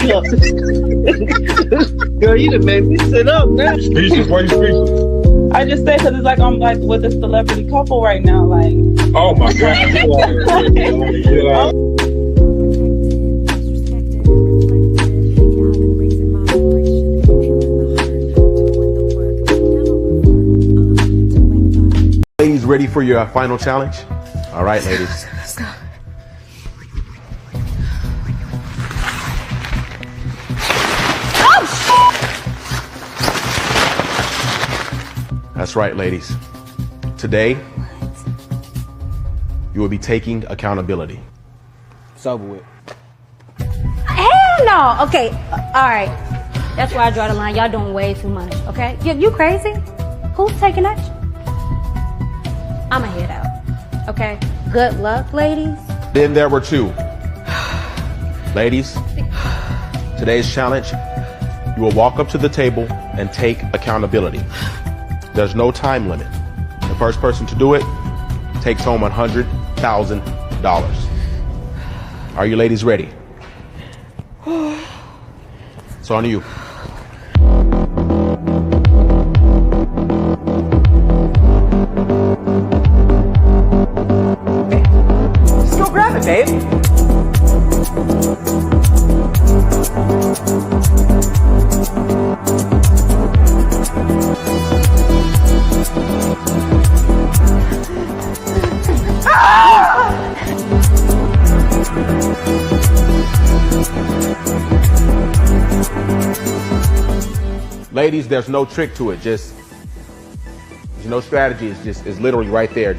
Girl, you done made me sit up now. Speechless? Why you speechless? I just said because it's like I'm like with a celebrity couple right now. Like, Oh my God! Get out of here. Get out of here. Ladies, ready for your final challenge? All right, ladies. Let's go. That's right, ladies. Today, you will be taking accountability. It's over with. Hell no. Okay, all right. That's where I draw the line. Y'all doing way too much, okay? You crazy? Who's taking action? I'ma head out, okay? Good luck, ladies. Then there were two. Ladies, today's challenge, you will walk up to the table and take accountability. There's no time limit. The first person to do it takes home $100,000. Are you ladies ready? It's on you. Just go grab it, babe. Ladies, there's no trick to it. There's no strategy. It's literally right there.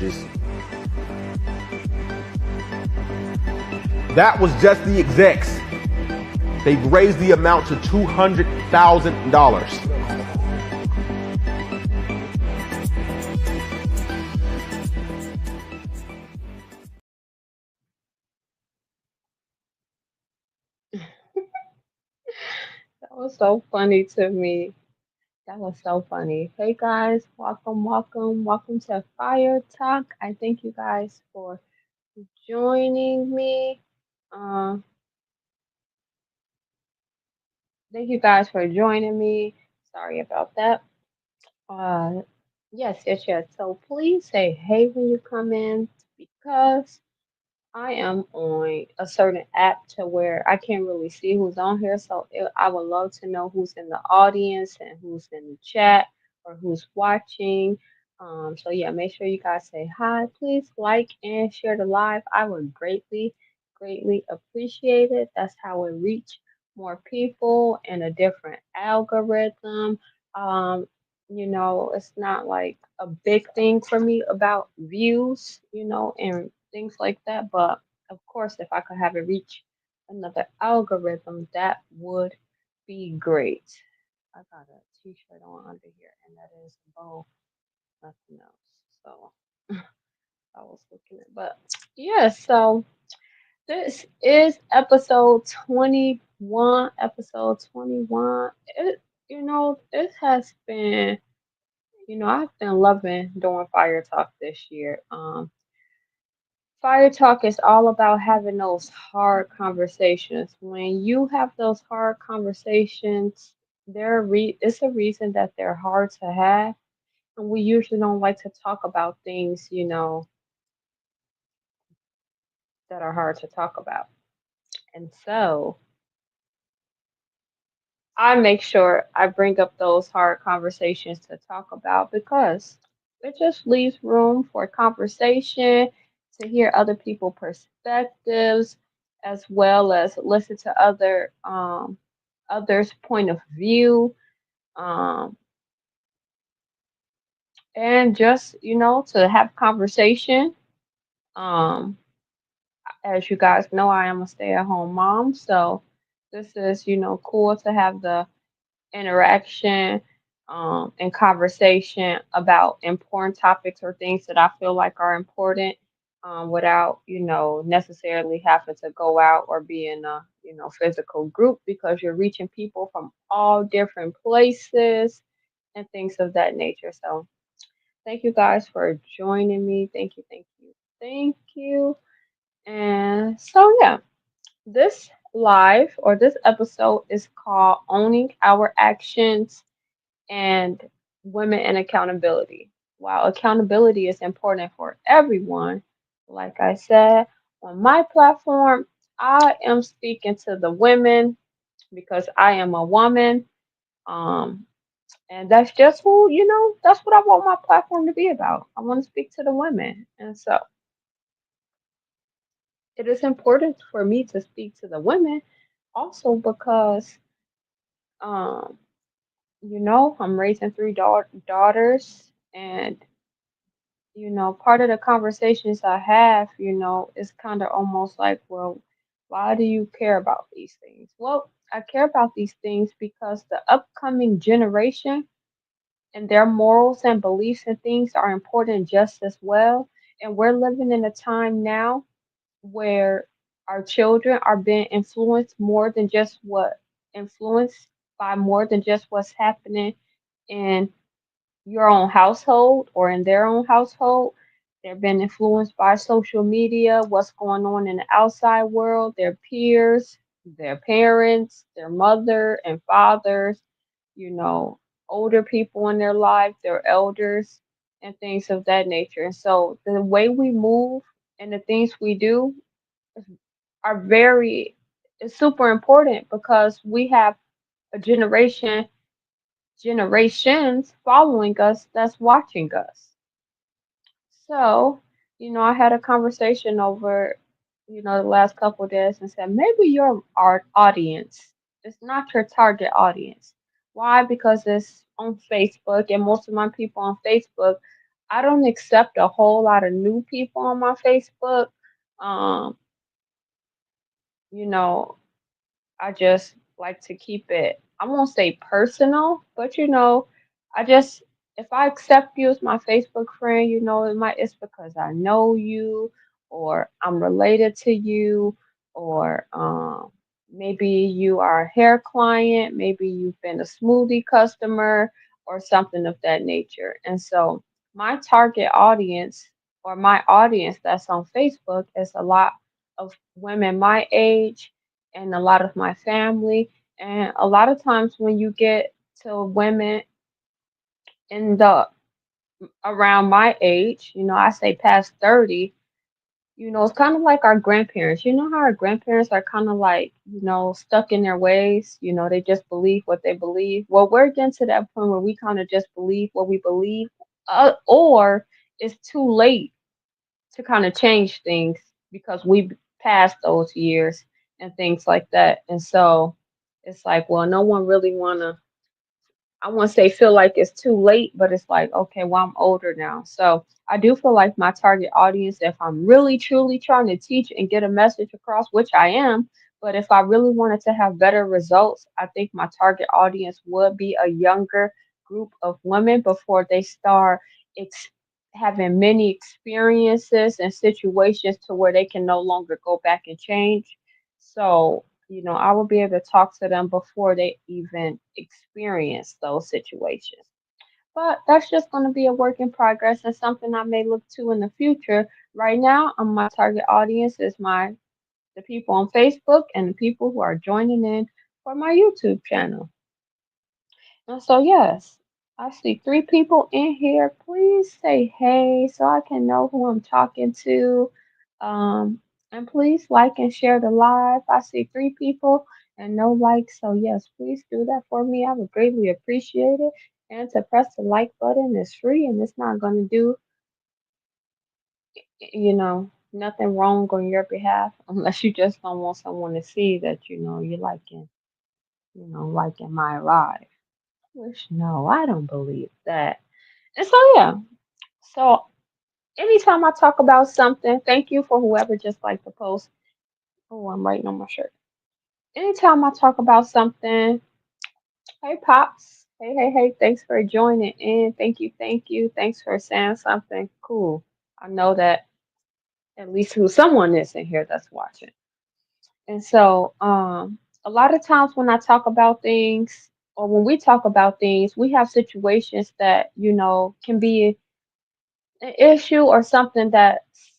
That was just the execs. They've raised the amount to $200,000. That was so funny to me. That was so funny. Hey guys, welcome to Fire Talk. I thank you guys for joining me. Uh, Thank you guys for joining me. Sorry about that. Uh, yes. So please say hey when you come in because I am on a certain app to where I can't really see who's on here. So I would love to know who's in the audience and who's in the chat or who's watching. So yeah, make sure you guys say hi. Please like and share the live. I would greatly appreciate it. That's how we reach more people and a different algorithm. Um, it's not like a big thing for me about views, and things like that. But of course, if I could have it reach another algorithm, that would be great. I got a t-shirt on under here, and that is bow, nothing else. So I was looking at, but yeah. So this is episode 21. Episode 21. It has been. I've been loving doing Fire Talk this year. Fire Talk is all about having those hard conversations. When you have those hard conversations, it's a reason that they're hard to have. And we usually don't like to talk about things, that are hard to talk about. And so I make sure I bring up those hard conversations to talk about because it just leaves room for conversation, to hear other people's perspectives, as well as listen to others' point of view, um, and just to have conversation. Um, as you guys know, I am a stay-at-home mom, so this is cool to have the interaction and conversation about important topics or things that I feel like are important without, necessarily having to go out or be in a, physical group because you're reaching people from all different places and things of that nature. So thank you guys for joining me. Thank you. And so, yeah, this live, or this episode is called Owning Our Actions and Women and Accountability. While accountability is important for everyone, like I said, on my platform, I am speaking to the women because I am a woman. Um, and that's just who, that's what I want my platform to be about. I want to speak to the women. And so it is important for me to speak to the women also because, um, I'm raising three daughters, and part of the conversations I have, is kind of almost like, well, why do you care about these things? Well, I care about these things because the upcoming generation and their morals and beliefs and things are important just as well. And we're living in a time now where our children are being influenced by more than just what's happening in your own household or in their own household. They're being influenced by social media, what's going on in the outside world, their peers, their parents, their mother and fathers, you know, older people in their life, their elders, and things of that nature. And so the way we move and the things we do are very, it's super important because we have a generations following us that's watching us. So, I had a conversation over, the last couple of days and said maybe your art audience is not your target audience. Why? Because it's on Facebook, and most of my people on Facebook, I don't accept a whole lot of new people on my Facebook. Um, you know, I just like to keep it, I won't say personal, but I just, if I accept you as my Facebook friend, it's because I know you, or I'm related to you, or maybe you are a hair client, maybe you've been a smoothie customer, or something of that nature. And so my target audience, or my audience that's on Facebook, is a lot of women my age and a lot of my family. And a lot of times when you get to women in the around my age, I say past 30, it's kind of like our grandparents. You know how our grandparents are kind of like, stuck in their ways, they just believe what they believe. Well, we're getting to that point where we kind of just believe what we believe, or it's too late to kind of change things because we passed those years and things like that. And so it's like, well, no one really wanna, I won't say feel like it's too late, but it's like, okay, well, I'm older now. So I do feel like my target audience, if I'm really truly trying to teach and get a message across, which I am, but if I really wanted to have better results, I think my target audience would be a younger group of women before they start ex- having many experiences and situations to where they can no longer go back and change. So I will be able to talk to them before they even experience those situations. But that's just going to be a work in progress and something I may look to in the future. Right now, my target audience is the people on Facebook and the people who are joining in for my YouTube channel. And so, yes, I see three people in here. Please say hey so I can know who I'm talking to. Um, and please like and share the live. I see three people and no likes. So, yes, please do that for me. I would greatly appreciate it. And to press the like button is free, and it's not going to do, nothing wrong on your behalf unless you just don't want someone to see that, you're liking my live. Which, no, I don't believe that. And so, yeah. So, anytime I talk about something, thank you for whoever just liked the post. Oh, I'm writing on my shirt. Anytime I talk about something, hey, Pops. Hey, hey, hey, thanks for joining in. Thank you, thank you. Thanks for saying something cool. I know that at least who someone is in here that's watching. And so, a lot of times when I talk about things, or when we talk about things, we have situations that, can be an issue or something that's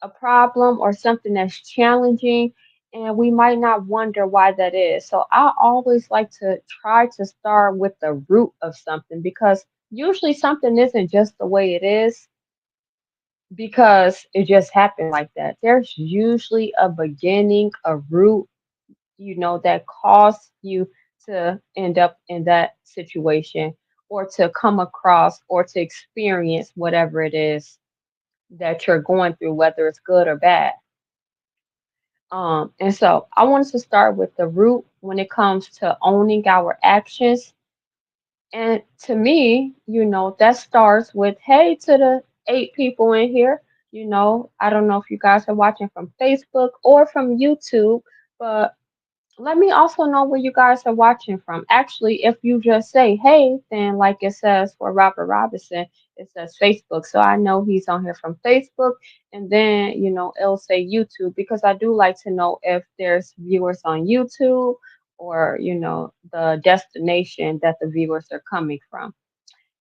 a problem or something that's challenging. and we might not wonder why that is. So I always like to try to start with the root of something because usually something isn't just the way it is because it just happened like that. There's usually a beginning, a root, that caused you to end up in that situation or to come across or to experience whatever it is that you're going through, whether it's good or bad. And so I wanted to start with the root when it comes to owning our actions. And to me, that starts with hey to the 8 people in here. I don't know if you guys are watching from Facebook or from YouTube, but let me also know where you guys are watching from. Actually, if you just say hey, then like it says for Robert Robinson, it says Facebook. So I know he's on here from Facebook. And then, it'll say YouTube because I do like to know if there's viewers on YouTube or, the destination that the viewers are coming from.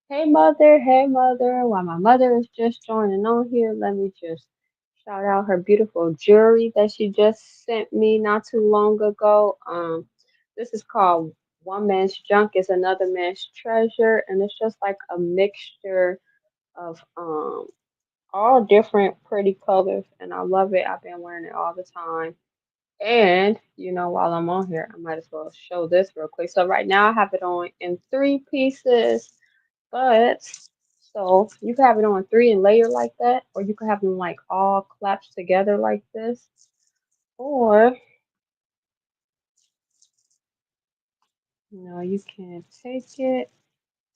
Hey mother, hey mother. While my mother is just joining on here, let me just shout out her beautiful jewelry that she just sent me not too long ago. This is called One Man's Junk is Another Man's Treasure, and it's just like a mixture of all different pretty colors, and I love it. I've been wearing it all the time. And while I'm on here, I might as well show this real quick. So right now I have it on in 3 pieces. But so you can have it on three and layer like that, or you can have them like all collapsed together like this. Or you can take it.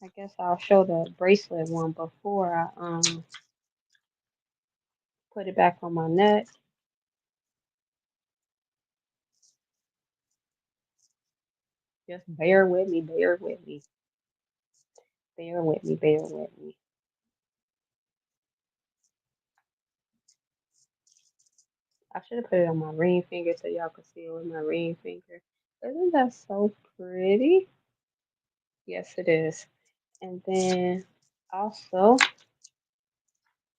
I guess I'll show the bracelet one before I put it back on my neck. Just bear with me, bear with me, bear with me, bear with me. I should have put it on my ring finger so y'all could see it with my ring finger. Isn't that so pretty? Yes, it is. And then also,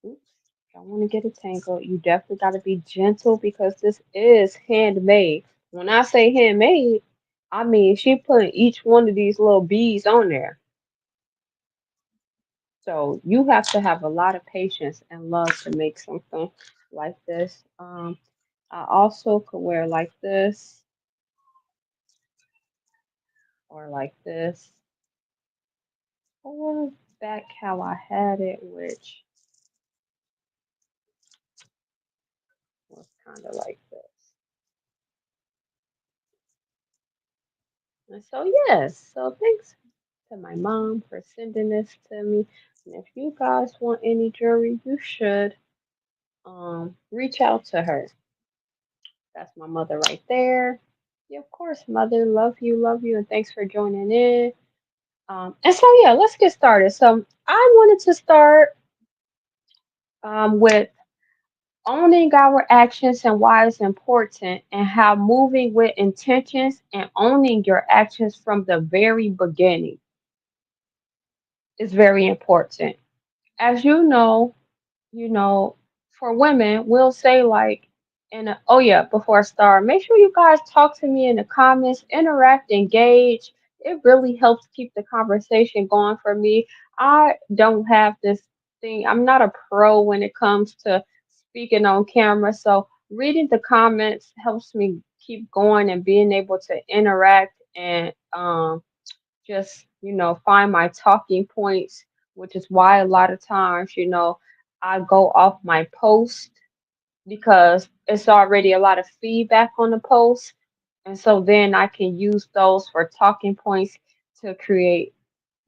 oops, don't want to get it tangled. You definitely got to be gentle because this is handmade. When I say handmade, I mean she put each one of these little beads on there. So you have to have a lot of patience and love to make something like this. I also could wear like this or like this or back how I had it, which was kind of like this. And so yes, so thanks to my mom for sending this to me. And if you guys want any jewelry, you should reach out to her. That's my mother right there. Yeah, of course, mother, love you, and thanks for joining in. And so yeah, let's get started. So I wanted to start with owning our actions and why it's important, and how moving with intentions and owning your actions from the very beginning is very important. As you know, for women, we'll say like, oh yeah, before I start, make sure you guys talk to me in the comments, interact, engage. It really helps keep the conversation going for me. I don't have this thing. I'm not a pro when it comes to speaking on camera, so reading the comments helps me keep going and being able to interact and just find my talking points, which is why a lot of times I go off my post because it's already a lot of feedback on the post, and so then I can use those for talking points to create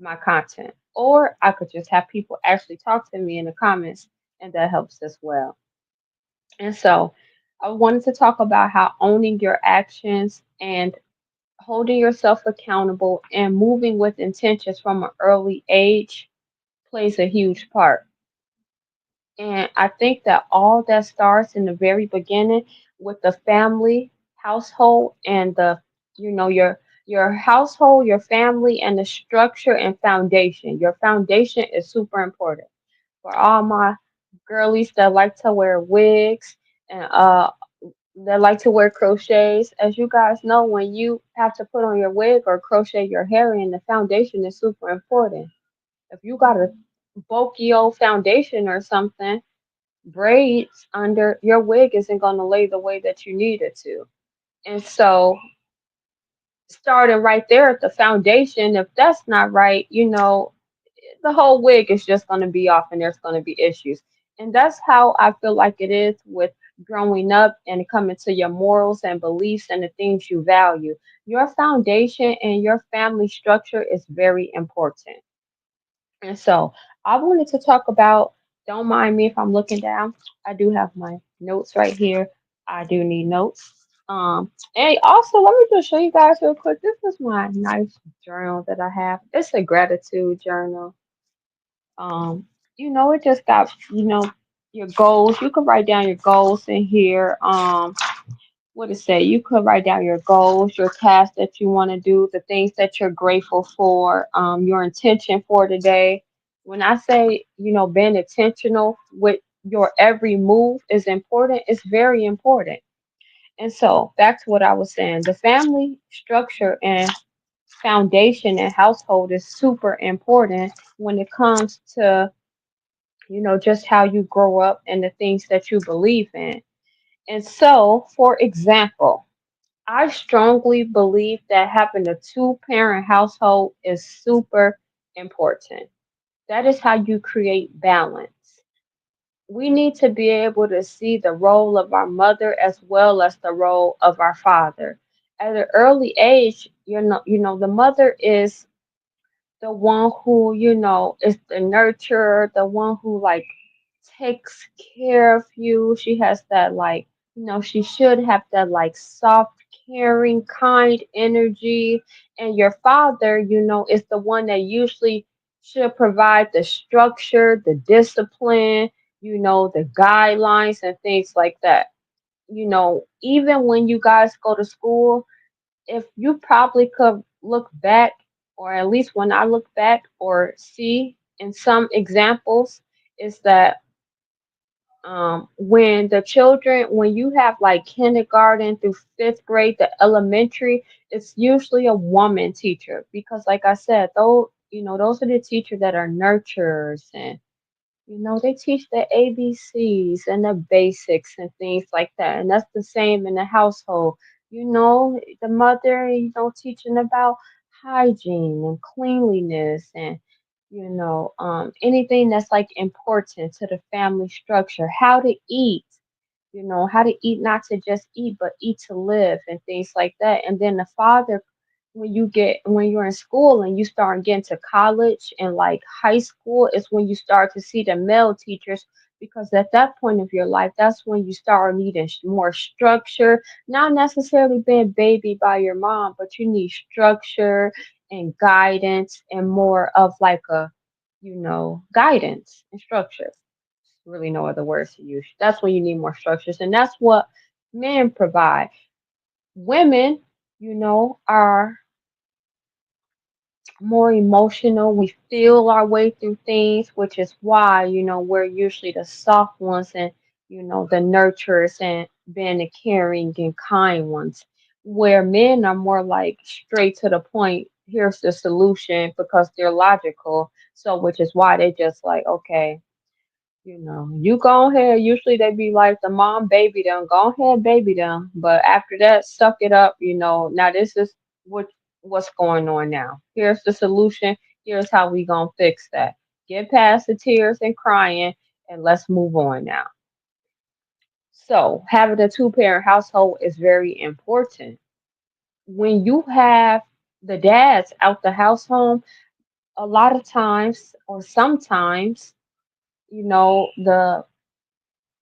my content, or I could just have people actually talk to me in the comments, and that helps as well. And so I wanted to talk about how owning your actions and holding yourself accountable and moving with intentions from an early age plays a huge part. And I think that all that starts in the very beginning with the family, household, and your household, your family, and the structure and foundation. Your foundation is super important. For all my girlies that like to wear wigs and that like to wear crochets. As you guys know, when you have to put on your wig or crochet your hair in, the foundation is super important. If you got a bulky old foundation or something, braids under your wig isn't going to lay the way that you need it to. And so, starting right there at the foundation, if that's not right, the whole wig is just going to be off and there's going to be issues. And that's how I feel like it is with growing up and coming to your morals and beliefs and the things you value. Your foundation and your family structure is very important. And so I wanted to talk about, don't mind me if I'm looking down. I do have my notes right here. I do need notes. And also let me just show you guys real quick. This is my nice journal that I have. It's a gratitude journal. Um, it just got, your goals. You can write down your goals in here. What it say? You could write down your goals, your tasks that you want to do, the things that you're grateful for, your intention for today. When I say, being intentional with your every move is important, it's very important. And so back to what I was saying, the family structure and foundation and household is super important when it comes to, just how you grow up and the things that you believe in. And so, for example, I strongly believe that having a two-parent household is super important. That is how you create balance. We need to be able to see the role of our mother as well as the role of our father. At an early age, the mother is the one who, is the nurturer, the one who like takes care of you. She has that like, she should have that like soft, caring, kind energy. And your father, is the one that usually should provide the structure, the discipline, the guidelines and things like that. Even when you guys go to school, if you probably could look back, or at least when I look back or see in some examples, is that when you have like kindergarten through fifth grade, the elementary, it's usually a woman teacher because, like I said, those are the teachers that are nurturers and they teach the ABCs and the basics and things like that. And that's the same in the household. The mother, teaching about hygiene and cleanliness and, anything that's like important to the family structure, how to eat, not to just eat, but eat to live and things like that. And then the father, when you're in school and you start getting to college and like high school, is when you start to see the male teachers because at that point of your life, that's when you start needing more structure, not necessarily being babied by your mom, but you need structure and guidance and more of like a, guidance and structure. Really no other words to use. That's when you need more structures, and that's what men provide. Women, are more emotional. We feel our way through things, which is why, we're usually the soft ones and, the nurturers and being the caring and kind ones. Where men are more like straight to the point, here's the solution because they're logical. So, which is why they just like, okay, you go ahead. Usually they be like the mom baby them, go ahead, baby them. But after that, suck it up. Now this is what what's going on now. Here's the solution. Here's how we gonna fix that. Get past the tears and crying, and let's move on now. So having a two-parent household is very important. When you have the dads out the house home, a lot of times or sometimes, the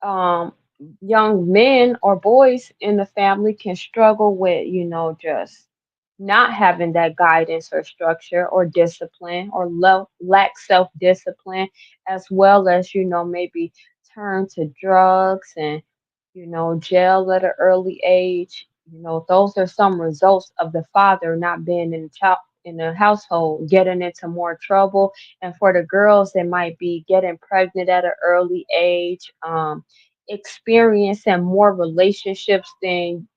um, young men or boys in the family can struggle with, just not having that guidance or structure or discipline or lack self discipline, as well as, maybe turn to drugs and, jail at an early age. Those are some results of the father not being in the household, getting into more trouble. And for the girls, it might be getting pregnant at an early age, experiencing more relationships than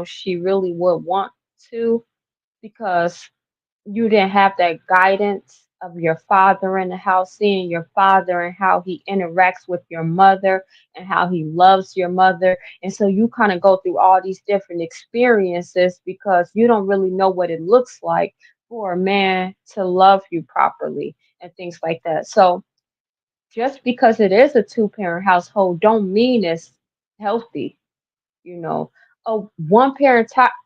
she really would want to, because you didn't have that guidance of your father in the house, seeing your father and how he interacts with your mother and how he loves your mother. And so you kind of go through all these different experiences because you don't really know what it looks like for a man to love you properly and things like that. So just because it is a two-parent household don't mean it's healthy. you know a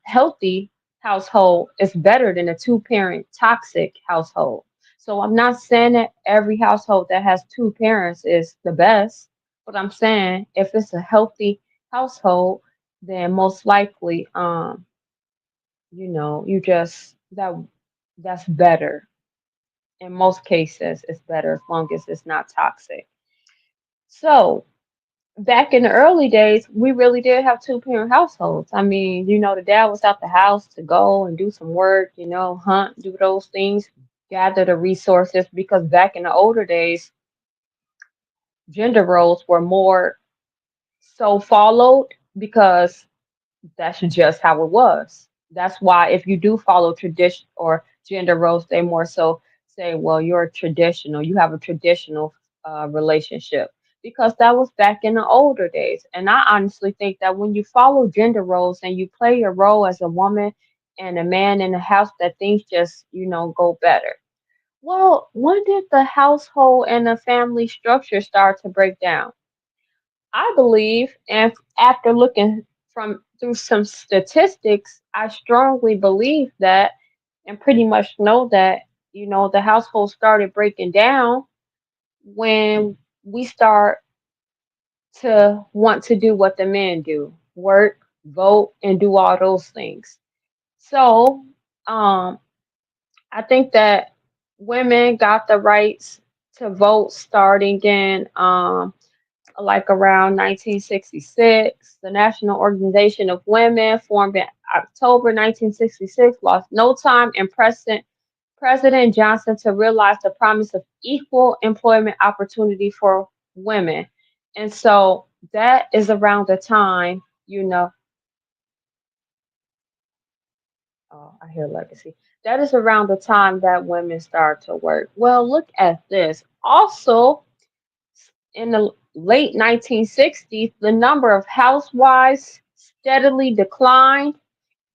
healthy household is better than a two-parent toxic household. So I'm not saying that every household that has two parents is the best, but I'm saying if it's a healthy household, then most likely you just that's better. In most cases it's better as long as it's not toxic. So back in the early days, we really did have two parent households. I mean, the dad was out the house to go and do some work, hunt, do those things, gather the resources, because back in the older days, gender roles were more so followed because that's just how it was. That's why if you do follow tradition or gender roles, they more so say, well, you're traditional, you have a traditional relationship, because that was back in the older days. And I honestly think that when you follow gender roles and you play your role as a woman and a man in the house, that things just, go better. Well, when did the household and the family structure start to break down? I believe, and after looking from through some statistics, I strongly believe that, and pretty much know that, the household started breaking down when we start to want to do what the men do, work, vote, and do all those things. So, um, I think that women got the rights to vote starting in like around 1966. The National Organization of Women, formed in October 1966, lost no time in President Johnson to realize the promise of equal employment opportunity for women. And so that is around the time, oh, I hear legacy. That is around the time that women start to work. Well, look at this. Also, in the late 1960s, the number of housewives steadily declined,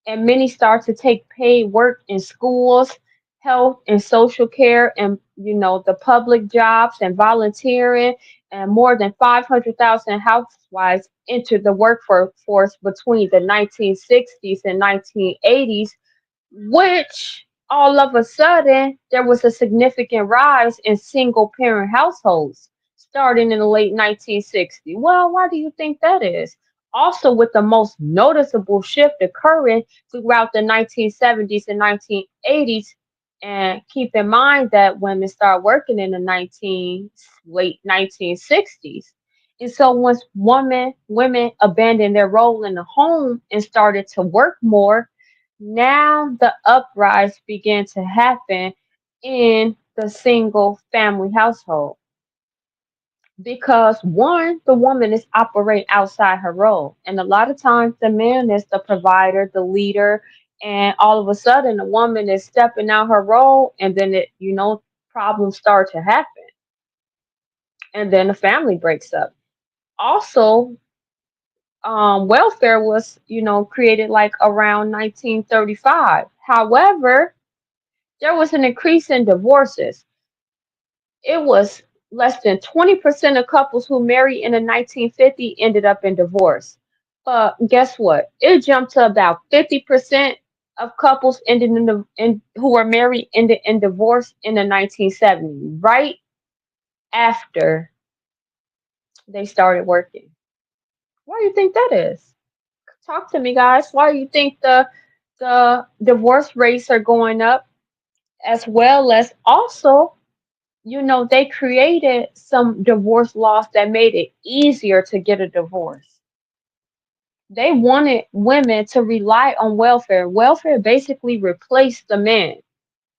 and many start to take paid work in schools, health and social care, and the public jobs and volunteering. And more than 500,000 housewives entered the workforce between the 1960s and 1980s, which all of a sudden there was a significant rise in single parent households starting in the late 1960s. Well, why do you think that is? Also, with the most noticeable shift occurring throughout the 1970s and 1980s, and keep in mind that women started working in the late 1960s. And so once women abandoned their role in the home and started to work more, now the uprise began to happen in the single family household, because one, the woman is operating outside her role, and a lot of times the man is the provider, the leader, and all of a sudden the woman is stepping out her role, and then problems start to happen, and then the family breaks up. Also, welfare was created like around 1935. However, there was an increase in divorces. It was less than 20% of couples who married in the 1950s ended up in divorce. But guess what? It jumped to about 50% of couples ended who were married ended in divorce in the 1970s, right after they started working. Why do you think that is? Talk to me, guys. Why do you think the divorce rates are going up, as well as also they created some divorce laws that made it easier to get a divorce. They wanted women to rely on welfare. Welfare basically replaced the men,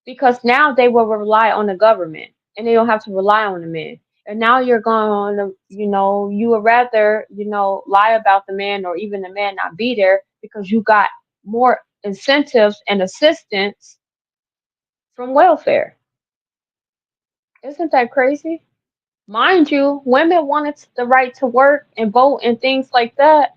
because now they will rely on the government and they don't have to rely on the men. And now you're going to, you would rather, lie about the man or even the man not be there because you got more incentives and assistance from welfare. Isn't that crazy? Mind you, women wanted the right to work and vote and things like that,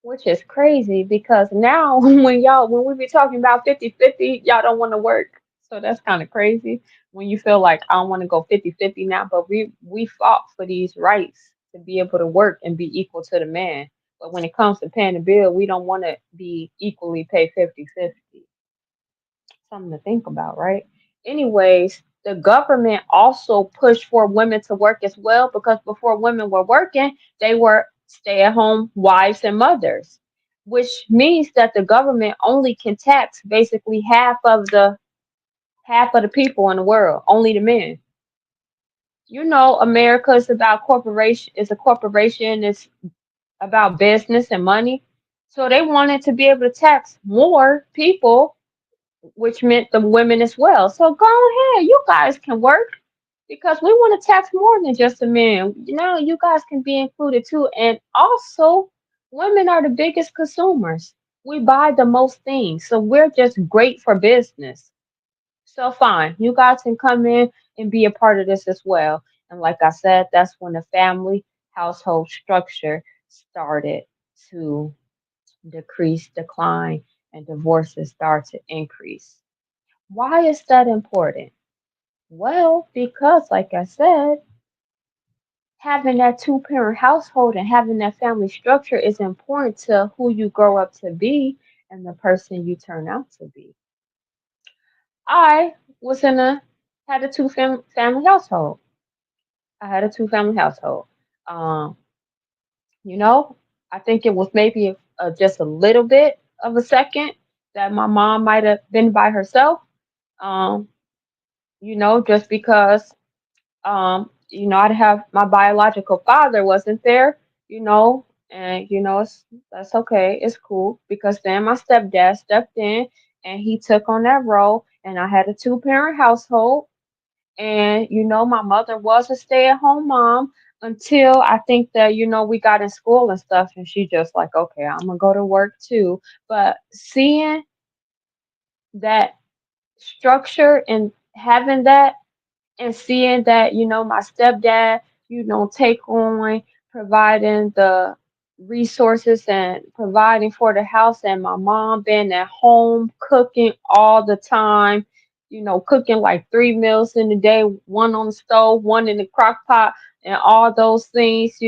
which is crazy because now when we be talking about 50-50, y'all don't want to work. So that's kind of crazy when you feel like I don't want to go 50-50 now, but we fought for these rights to be able to work and be equal to the man. But when it comes to paying the bill, we don't want to be equally paid 50-50. Something to think about, right? Anyways, the government also pushed for women to work as well because before women were working, they were stay at home wives and mothers, which means that the government only can tax basically half of the people in the world, only the men. America is about corporation is a corporation, it's about business and money. So they wanted to be able to tax more people, which meant the women as well. So go ahead, you guys can work because we want to tax more than just the men. You guys can be included too. And also, women are the biggest consumers. We buy the most things, so we're just great for business. So fine, you guys can come in and be a part of this as well. And like I said, that's when the family household structure started to decrease, decline, and divorces start to increase. Why is that important? Well, because, like I said, having that two-parent household and having that family structure is important to who you grow up to be and the person you turn out to be. I was in a had a family household. I had a two-family household. Um, you know, I think it was maybe just a little bit of a second that my mom might have been by herself. Um, just because I'd have my biological father wasn't there, and that's okay, it's cool because then my stepdad stepped in and he took on that role, and I had a two-parent household, and my mother was a stay-at-home mom until I think that we got in school and stuff, and she just like, okay, I'm gonna go to work too. But seeing that structure and having that and seeing that my stepdad take on providing the resources and providing for the house, and my mom being at home cooking all the time, cooking like 3 meals in a day, one on the stove, one in the crock pot, and all those things,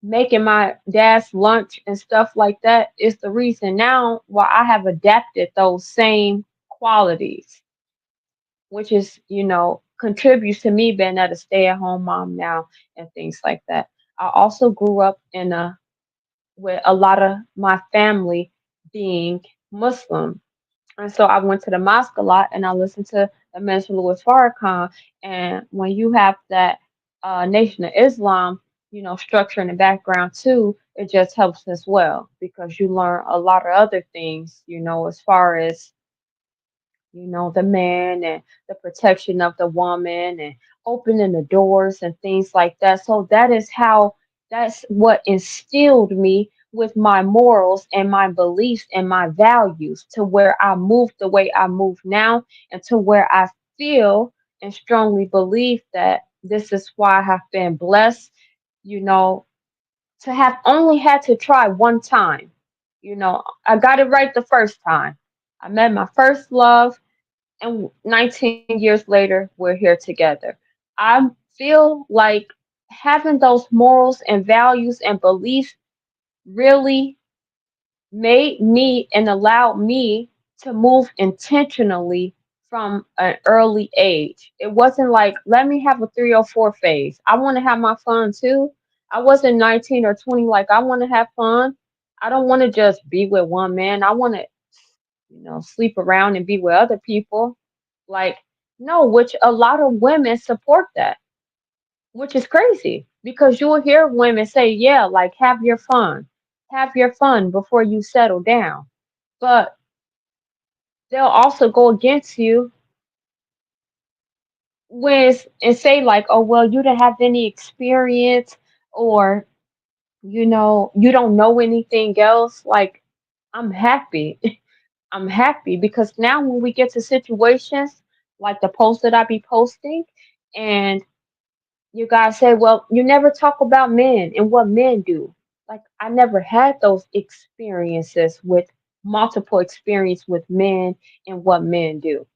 making my dad's lunch and stuff like that is the reason now why I have adapted those same qualities, which is, contributes to me being at a stay-at-home mom now and things like that. I also grew up with a lot of my family being Muslim. And so I went to the mosque a lot and I listened to the Minister Louis Farrakhan. And when you have that Nation of Islam, structure in the background too, it just helps as well because you learn a lot of other things, as far as the man and the protection of the woman and opening the doors and things like that. So that's what instilled me with my morals and my beliefs and my values to where I move the way I move now and to where I feel and strongly believe that this is why I have been blessed, you know, to have only had to try one time. I got it right the first time. I met my first love and 19 years later, we're here together. I feel like having those morals and values and beliefs really made me and allowed me to move intentionally from an early age. It wasn't like, let me have a 304 phase. I want to have my fun too. I wasn't 19 or 20, like, I want to have fun. I don't want to just be with one man. I want to sleep around and be with other people. Like, no, which a lot of women support that, which is crazy because you will hear women say, yeah, like, have your fun before you settle down. But they'll also go against you with and say like, oh well, you don't have any experience, or you don't know anything else. Like, I'm happy. I'm happy because now when we get to situations like the post that I be posting, and you guys say, well, you never talk about men and what men do. Like, I never had those experiences with multiple experience with men and what men do.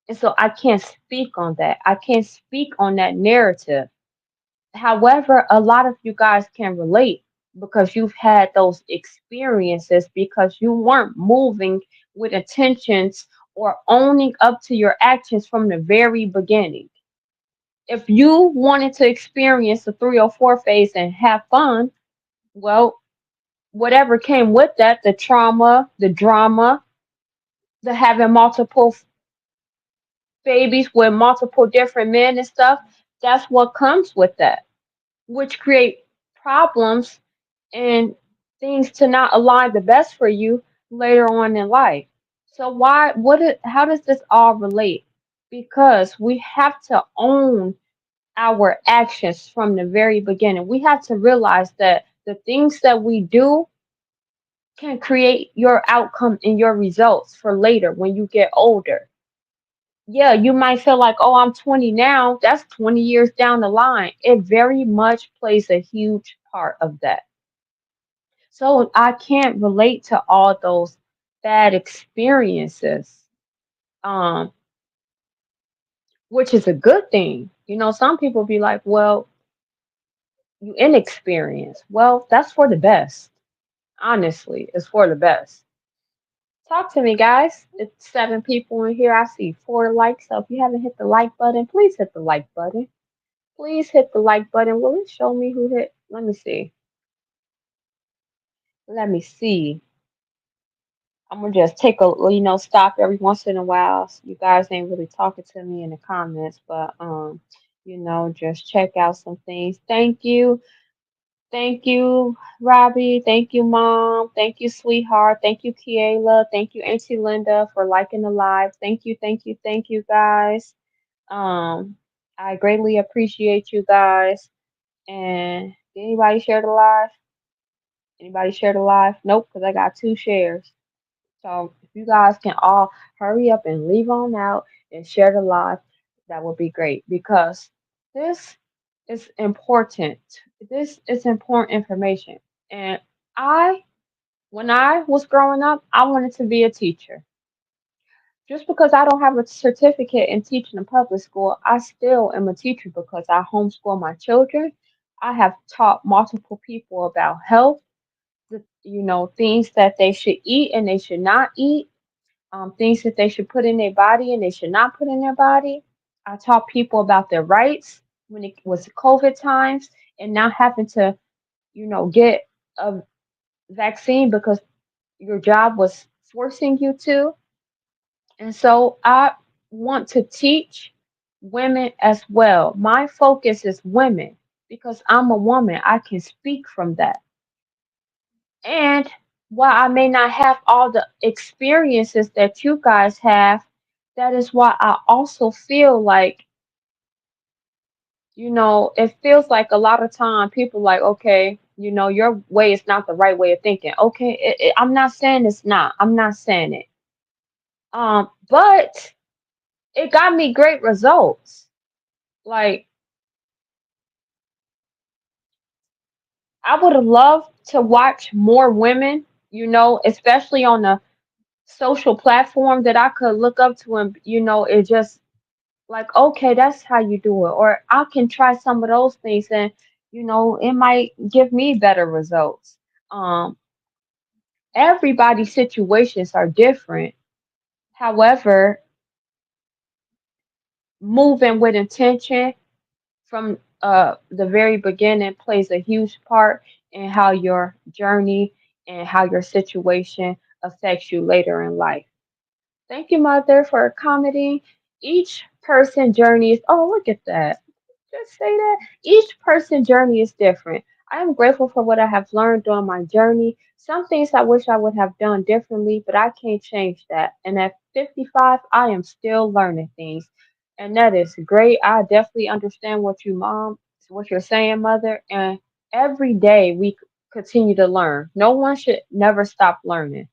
And so I can't speak on that. I can't speak on that narrative. However, a lot of you guys can relate because you've had those experiences because you weren't moving with intentions or owning up to your actions from the very beginning. If you wanted to experience the 304 phase and have fun, well, whatever came with that, the trauma, the drama, the having multiple babies with multiple different men and stuff, that's what comes with that, which create problems and things to not align the best for you later on in life. So how does this all relate? Because we have to own our actions from the very beginning. We have to realize that the things that we do can create your outcome and your results for later when you get older. Yeah, you might feel like, oh, I'm 20 now. That's 20 years down the line. It very much plays a huge part of that. So I can't relate to all those bad experiences, um, which is a good thing. Some people be like, well, you inexperienced. Well, that's for the best. Honestly, it's for the best. Talk to me, guys. It's 7 people in here. I see 4 likes. So if you haven't hit the like button, please hit the like button. Please hit the like button. Will it show me who hit? Let me see. Let me see. I'm gonna just take a stop every once in a while. You guys ain't really talking to me in the comments, but just check out some things. Thank you, Robbie. Thank you, Mom. Thank you, sweetheart. Thank you, Kiela. Thank you, Auntie Linda, for liking the live. Thank you, guys. Um, I greatly appreciate you guys. And did anybody share the live? Anybody share the live? Nope, because I got 2 shares. So if you guys can all hurry up and leave on out and share the live, that would be great because this is important. This is important information. And I, when I was growing up, I wanted to be a teacher. Just because I don't have a certificate in teaching in public school, I still am a teacher because I homeschool my children. I have taught multiple people about health, things that they should eat and they should not eat, things that they should put in their body and they should not put in their body. I taught people about their rights when it was COVID times and not having to, get a vaccine because your job was forcing you to. And so I want to teach women as well. My focus is women because I'm a woman. I can speak from that. And while I may not have all the experiences that you guys have, that is why I also feel like, it feels like a lot of time people like, okay, your way is not the right way of thinking. Okay, I'm not saying it's not. I'm not saying it. But it got me great results. Like, I would have loved to watch more women, especially on the social platform that I could look up to and it just like, okay, that's how you do it, or I can try some of those things and it might give me better results. um Everybody's situations are different. However, moving with intention from the very beginning plays a huge part in how your journey and how your situation affects you later in life. Thank you, Mother, for commenting. Each person journey is, oh, look at that. Just say that. Each person journey is different. I am grateful for what I have learned on my journey. Some things I wish I would have done differently, but I can't change that. And at 55, I am still learning things. And that is great. I definitely understand what you're saying, mother. And every day we continue to learn. No one should never stop learning.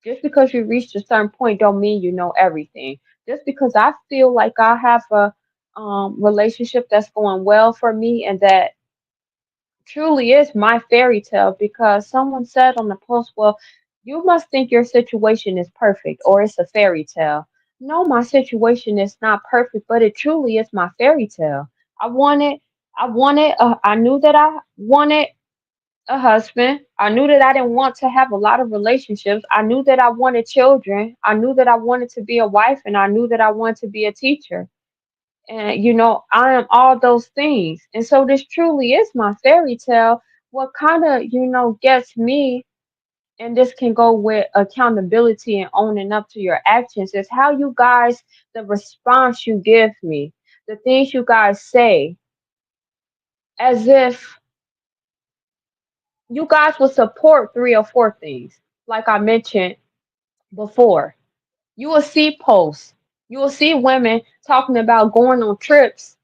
Just because you reached a certain point don't mean you know everything. Just because I feel like I have a relationship that's going well for me and that truly is my fairy tale because someone said on the post, well, you must think your situation is perfect or it's a fairy tale. No, my situation is not perfect, but it truly is my fairy tale. I wanted, I knew that I wanted a husband. I knew that I didn't want to have a lot of relationships. I knew that I wanted children. I knew that I wanted to be a wife and I knew that I wanted to be a teacher. And I am all those things. And so this truly is my fairy tale. What kind of, gets me, and this can go with accountability and owning up to your actions, is how you guys, the response you give me, the things you guys say, as if you guys will support three or four things. Like I mentioned before, you will see posts, you will see women talking about going on trips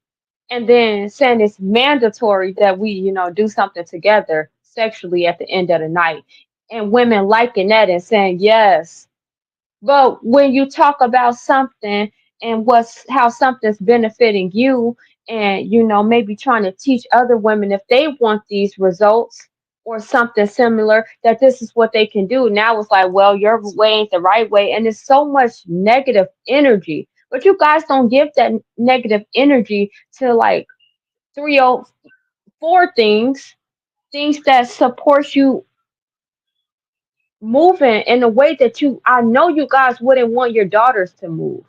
and then saying it's mandatory that we, do something together sexually at the end of the night. And women liking that and saying yes. But when you talk about something and how something's benefiting you and maybe trying to teach other women if they want these results or something similar that this is what they can do. Now it's like, well, your way ain't the right way. And there's so much negative energy. But you guys don't give that negative energy to like three or four things that support you moving in a way that I know you guys wouldn't want your daughters to move.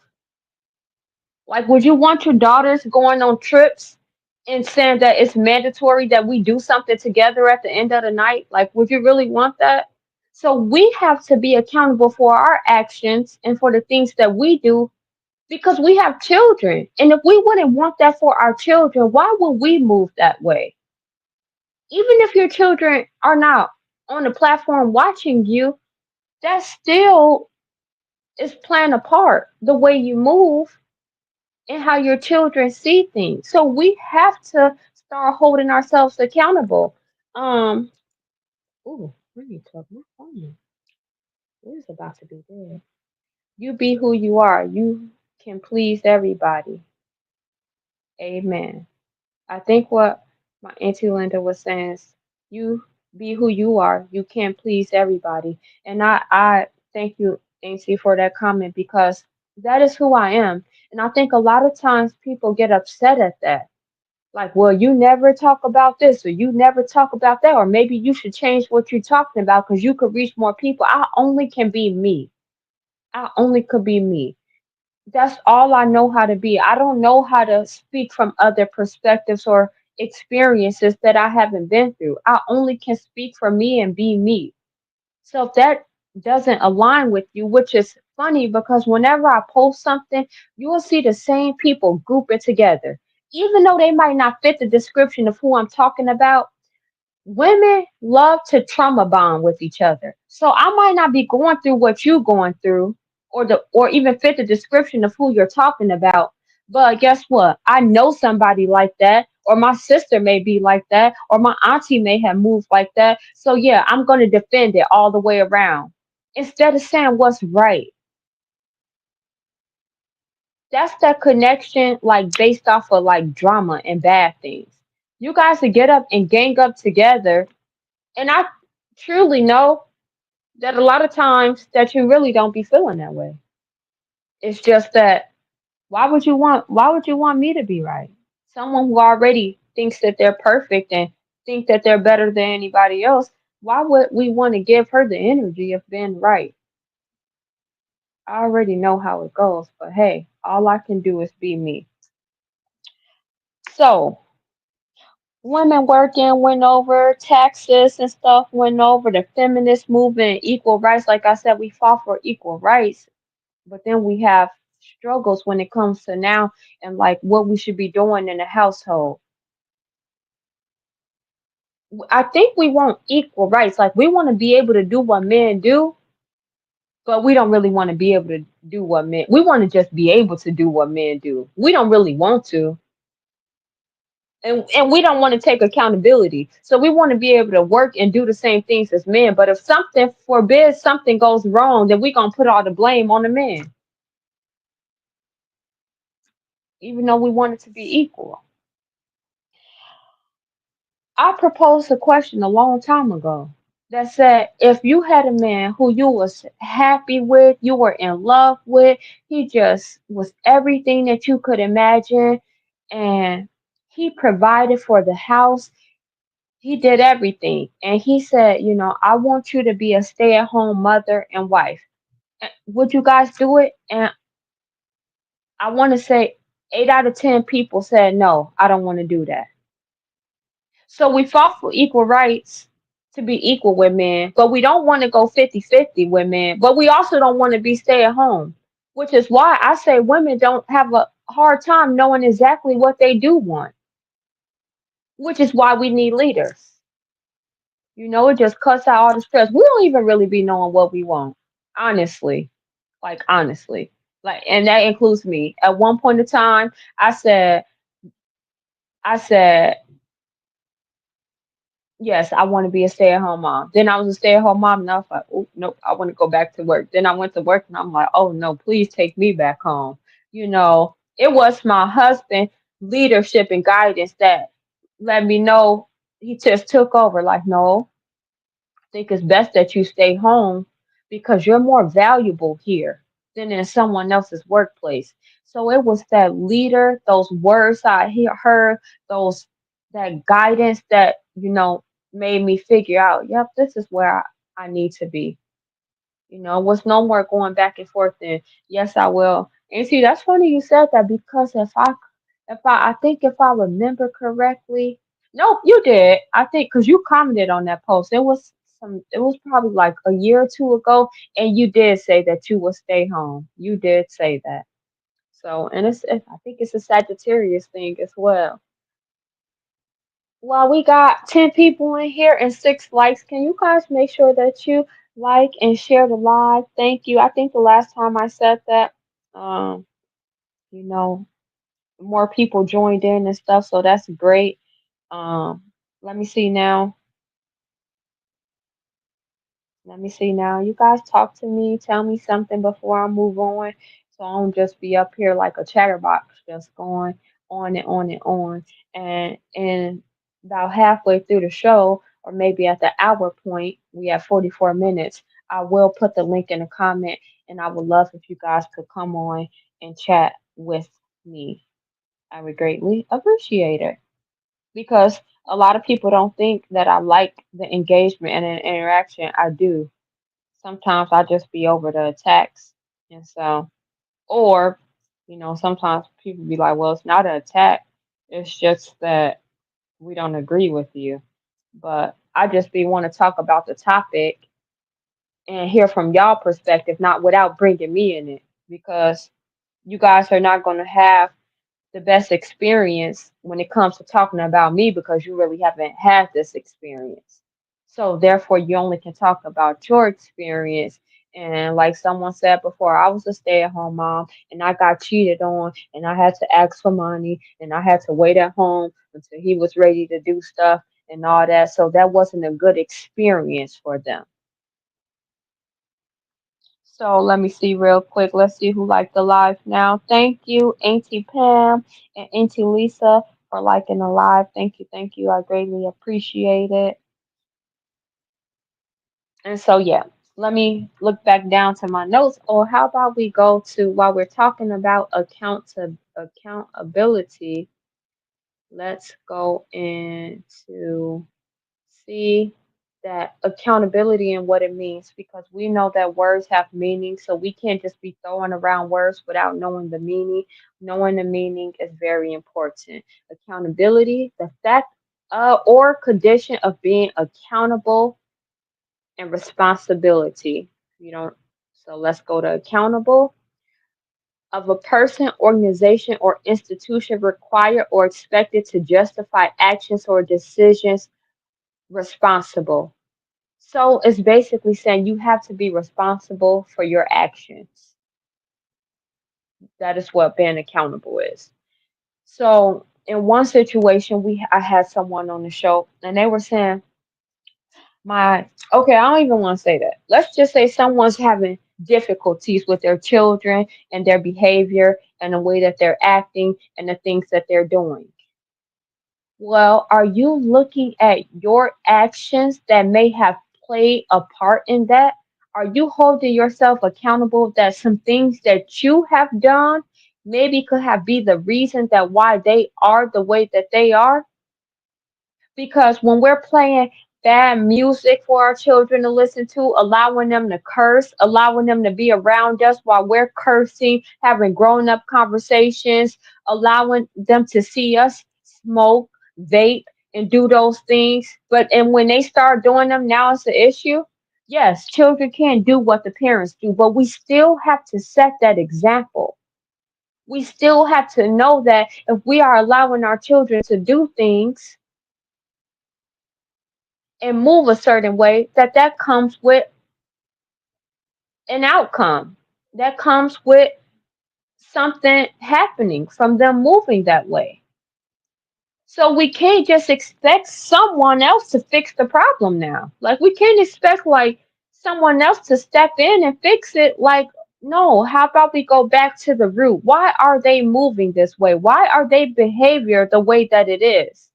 Like, would you want your daughters going on trips and saying that it's mandatory that we do something together at the end of the night? Like, would you really want that? So we have to be accountable for our actions and for the things that we do because we have children. And if we wouldn't want that for our children, why would we move that way? Even if your children are not on the platform watching you, that still is playing a part the way you move and how your children see things. So we have to start holding ourselves accountable. Um, I need to plug my phone. It is about to be dead. You be who you are. You can please everybody. Amen. I think what my auntie Linda was saying is you be who you are. You can't please everybody. And I thank you, auntie, for that comment because that is who I am. And I think a lot of times people get upset at that. Like, well, you never talk about this or you never talk about that, or maybe you should change what you're talking about because you could reach more people. I only can be me. I only could be me. That's all I know how to be. I don't know how to speak from other perspectives or experiences that I haven't been through. I only can speak for me and be me. So if that doesn't align with you, which is funny because whenever I post something, you will see the same people group it together. Even though they might not fit the description of who I'm talking about, women love to trauma bond with each other. So I might not be going through what you're going through or even fit the description of who you're talking about. But guess what? I know somebody like that, or my sister may be like that, or my auntie may have moved like that. So yeah, I'm gonna defend it all the way around. Instead of saying what's right. That's that connection like based off of like drama and bad things. You guys to get up and gang up together. And I truly know that a lot of times that you really don't be feeling that way. It's just that why would you want me to be right? Someone who already thinks that they're perfect and think that they're better than anybody else, why would we want to give her the energy of being right? I already know how it goes, but hey, all I can do is be me. So women working went over, taxes and stuff went over, the feminist movement, equal rights. Like I said, we fought for equal rights, but then we have struggles when it comes to now and like what we should be doing in the household. I think we want equal rights. Like we want to be able to do what men do, but we don't really want to be able to do what men. We want to just be able to do what men do. We don't really want to, and we don't want to take accountability. So we want to be able to work and do the same things as men. But if something forbids something goes wrong, then we're gonna put all the blame on the man, even though we want it to be equal. I proposed a question a long time ago that said if you had a man who you was happy with, you were in love with, he just was everything that you could imagine, and he provided for the house, he did everything, and he said, I want you to be a stay-at-home mother and wife. Would you guys do it? And I want to say 8 out of 10 people said no, I don't want to do that. So we fought for equal rights to be equal with men, but we don't want to go 50-50 with men, but we also don't want to be stay at home, which is why I say women don't have a hard time knowing exactly what they do want, which is why we need leaders. It just cuts out all the stress. We don't even really be knowing what we want, honestly. Like, honestly. Like, and that includes me. At one point in time, I said, yes, I want to be a stay-at-home mom. Then I was a stay-at-home mom, and I was like, oh, nope, I want to go back to work. Then I went to work, and I'm like, oh, no, please take me back home. It was my husband leadership and guidance that let me know. He just took over. Like, no, I think it's best that you stay home because you're more valuable here than in someone else's workplace. So it was that leader, those words heard, those that guidance that made me figure out, yep, this is where I need to be. It was no more going back and forth and yes, I will. And see, that's funny you said that because I think if I remember correctly, no, you did. I think because you commented on that post. It was probably like a year or two ago, and you did say that you would stay home. You did say that. So, and I think it's a Sagittarius thing as well. Well, we got 10 people in here and 6 likes. Can you guys make sure that you like and share the live? Thank you. I think the last time I said that, um, you know, more people joined in and stuff, so that's great. Um, let me see now. Let me see now. You guys talk to me, tell me something before I move on. So I don't just be up here like a chatterbox, just going on and on and on. And about halfway through the show, or maybe at the hour point, we have 44 minutes. I will put the link in the comment, and I would love if you guys could come on and chat with me. I would greatly appreciate it because a lot of people don't think that I like the engagement and an interaction. I do. Sometimes I just be over the attacks. And so, or, sometimes people be like, well, it's not an attack. It's just that we don't agree with you. But I just be want to talk about the topic and hear from y'all perspective, not without bringing me in it, because you guys are not going to have the best experience when it comes to talking about me because you really haven't had this experience. So therefore you only can talk about your experience. And like someone said before, I was a stay-at-home mom and I got cheated on and I had to ask for money and I had to wait at home until he was ready to do stuff and all that. So that wasn't a good experience for them. So let me see real quick. Let's see who liked the live now. Thank you, Auntie Pam and Auntie Lisa, for liking the live. Thank you, thank you. I greatly appreciate it. And so yeah, let me look back down to my notes. Or how about we go to while we're talking about accountability, let's go into see that accountability and what it means because we know that words have meaning, so we can't just be throwing around words without knowing the meaning. Knowing the meaning is very important. Accountability, the fact or condition of being accountable and responsibility. You don't so let's go to accountable of a person, organization, or institution required or expected to justify actions or decisions responsible. So it's basically saying you have to be responsible for your actions. That is what being accountable is. So in one situation, I had someone on the show, and they were saying, my okay, I don't even want to say that. Let's just say someone's having difficulties with their children and their behavior and the way that they're acting and the things that they're doing. Well, are you looking at your actions that may have played a part in that? Are you holding yourself accountable that some things that you have done maybe could have been the reason that why they are the way that they are? Because when we're playing bad music for our children to listen to, allowing them to curse, allowing them to be around us while we're cursing, having grown up conversations, allowing them to see us smoke, vape, and do those things. And when they start doing them, now it's an issue. Yes, children can do what the parents do, but we still have to set that example. We still have to know that if we are allowing our children to do things and move a certain way, that comes with an outcome, that comes with something happening from them moving that way. So we can't just expect someone else to fix the problem now. Like we can't expect like someone else to step in and fix it. Like, no, how about we go back to the root? Why are they moving this way? Why are they behavior the way that it is?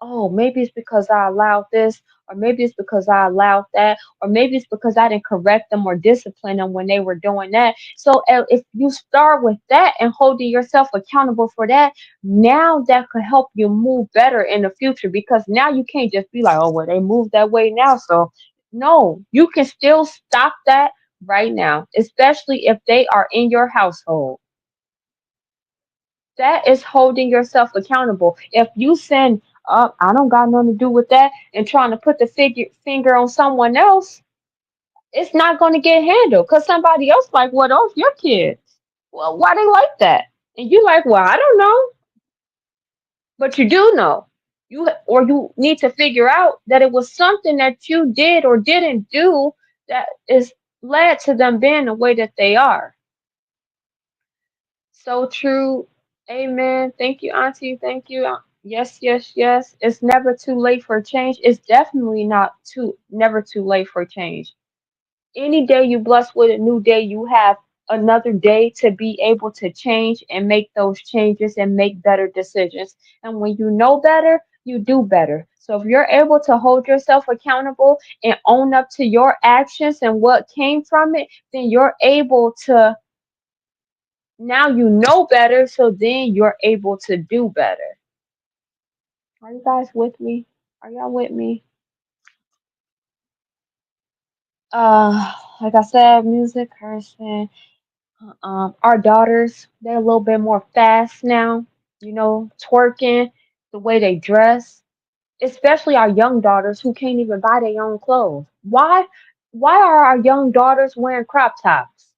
Oh, maybe it's because I allowed this, or maybe it's because I allowed that, or maybe it's because I didn't correct them or discipline them when they were doing that. So if you start with that and holding yourself accountable for that, now that could help you move better in the future because now you can't just be like, oh, well, they moved that way now. So, no, you can still stop that right now, especially if they are in your household. That is holding yourself accountable. If you send up, I don't got nothing to do with that, and trying to put the finger on someone else, it's not going to get handled because somebody else like, well, those your kids. Well, why they like that? And you like, well, I don't know, but you do know. You need to figure out that it was something that you did or didn't do that is led to them being the way that they are. So true. Amen. Thank you, Auntie. Thank you. Yes, yes, yes. It's never too late for change. It's definitely not too never too late for change. Any day you bless with a new day, you have another day to be able to change and make those changes and make better decisions. And when you know better, you do better. So if you're able to hold yourself accountable and own up to your actions and what came from it, then you're able to now you know better, so then you're able to do better. Are you guys with me? Are y'all with me? Like I said, music, cursing. Our daughters, they're a little bit more fast now, twerking, the way they dress, especially our young daughters who can't even buy their own clothes. Why are our young daughters wearing crop tops?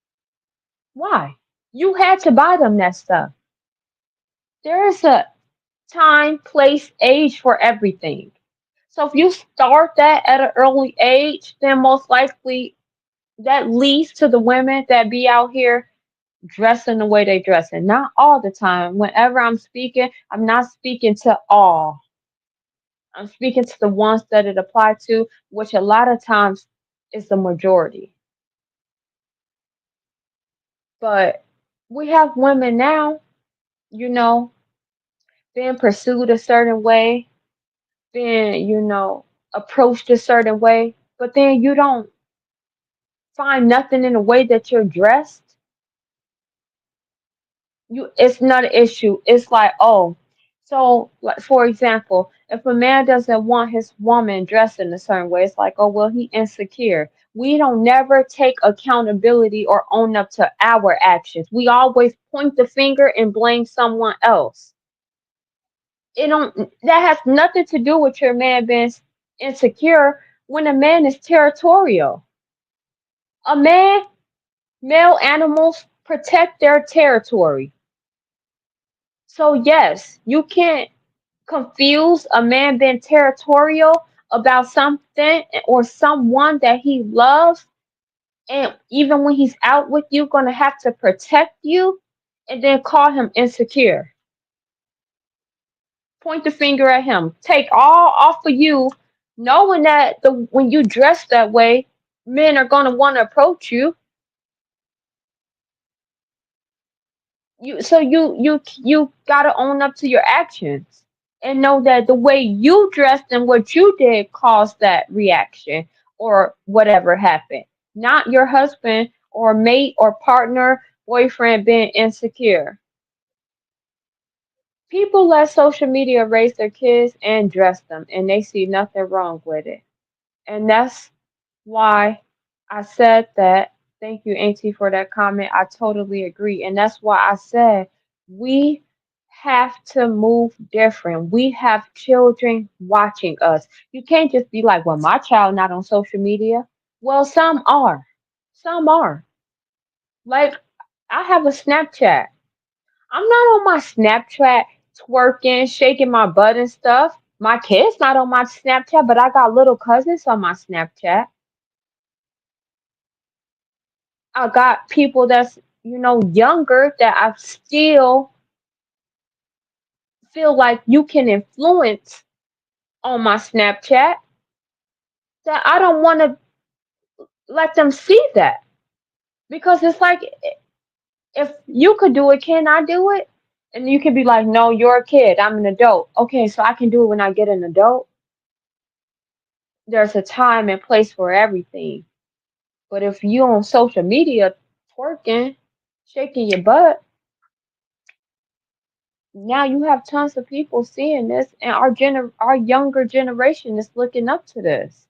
Why? You had to buy them that stuff. There's a time, place, age for everything. So if you start that at an early age, then most likely that leads to the women that be out here dressing the way they dress. And not all the time. Whenever I'm speaking, I'm not speaking to all. I'm speaking to the ones that it apply to, which a lot of times is the majority. But we have women now, you know, being pursued a certain way, being, approached a certain way, but then you don't find nothing in the way that you're dressed. It's not an issue. It's like, oh, so like for example, if a man doesn't want his woman dressed in a certain way, it's like, oh well, he insecure. We don't never take accountability or own up to our actions. We always point the finger and blame someone else. It don't that has nothing to do with your man being insecure when a man is territorial. A man, male animals protect their territory. So yes, you can't confuse a man being territorial about something or someone that he loves, and even when he's out with you, gonna have to protect you, and then call him insecure. Point the finger at him. Take all off of you, knowing that the when you dress that way, men are gonna want to approach you. You gotta own up to your actions and know that the way you dressed and what you did caused that reaction or whatever happened. Not your husband or mate or partner, boyfriend being insecure. People let social media raise their kids and dress them, and they see nothing wrong with it. And that's why I said that. Thank you, Auntie, for that comment. I totally agree. And that's why I said we have to move different. We have children watching us. You can't just be like, well, my child not on social media. Well, some are. Some are. Like, I have a Snapchat. I'm not on my Snapchat twerking, shaking my butt and stuff. My kid's not on my Snapchat, but I got little cousins on my Snapchat. I got people that's, younger that I still feel like you can influence on my Snapchat that I don't want to let them see that. Because it's like, if you could do it, can I do it? And you can be like, no, you're a kid. I'm an adult. Okay, so I can do it when I get an adult. There's a time and place for everything. But if you on social media twerking, shaking your butt, now you have tons of people seeing this, and our younger generation is looking up to this.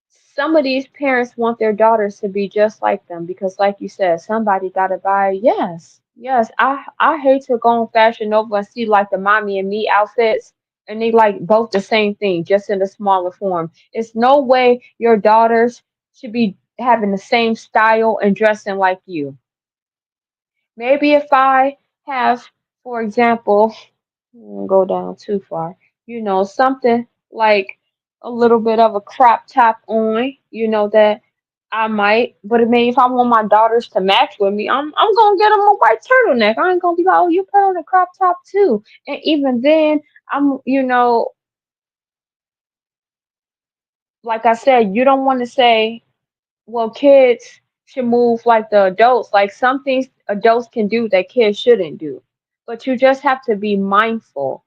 Some of these parents want their daughters to be just like them because, like you said, somebody got to buy. Yes, yes. I hate to go on Fashion Nova and see like the mommy and me outfits, and they like both the same thing, just in a smaller form. It's no way your daughters should be having the same style and dressing like you. Maybe if I have, for example, go down too far. Something like a little bit of a crop top on, that I might, but maybe if I want my daughters to match with me, I'm gonna get them a white turtleneck. I ain't gonna be like, oh, you put on a crop top too. And even then, like I said, you don't want to say, well, kids should move like the adults. Like some things adults can do that kids shouldn't do. But you just have to be mindful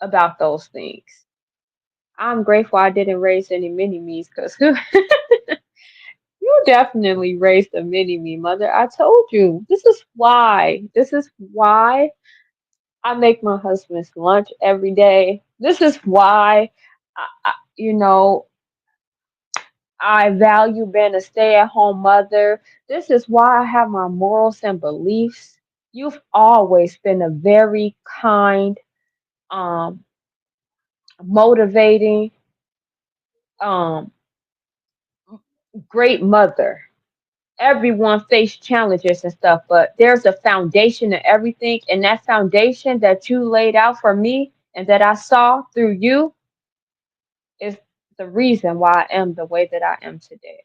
about those things. I'm grateful I didn't raise any mini me's because you definitely raised a mini me, mother. I told you. This is why. This is why I make my husband's lunch every day. This is why, I, you know, I value being a stay-at-home mother. This is why I have my morals and beliefs. You've always been a very kind, um, motivating, um, great mother. Everyone face challenges and stuff, but there's a foundation to everything, and that foundation that you laid out for me and that I saw through you is the reason why I am the way that I am today.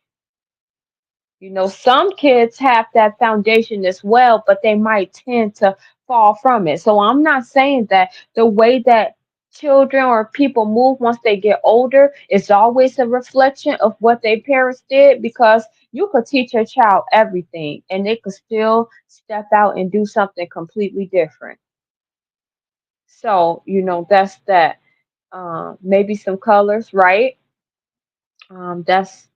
Some kids have that foundation as well, but they might tend to fall from it. So I'm not saying that the way that children or people move once they get older is always a reflection of what their parents did, because you could teach a child everything and they could still step out and do something completely different. So, that's that. Maybe some colors, right? That's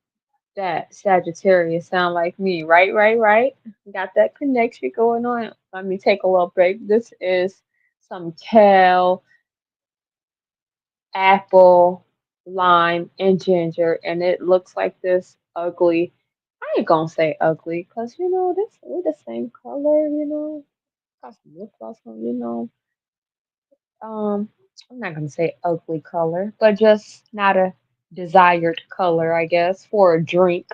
that Sagittarius sound like me, right, right, right. Got that connection going on. Let me take a little break. This is some kale, apple, lime, and ginger, and it looks like this ugly. I ain't gonna say ugly, cause this we're the same color. Got some lip gloss on. Um, I'm not gonna say ugly color, but just not a desired color, I guess, for a drink.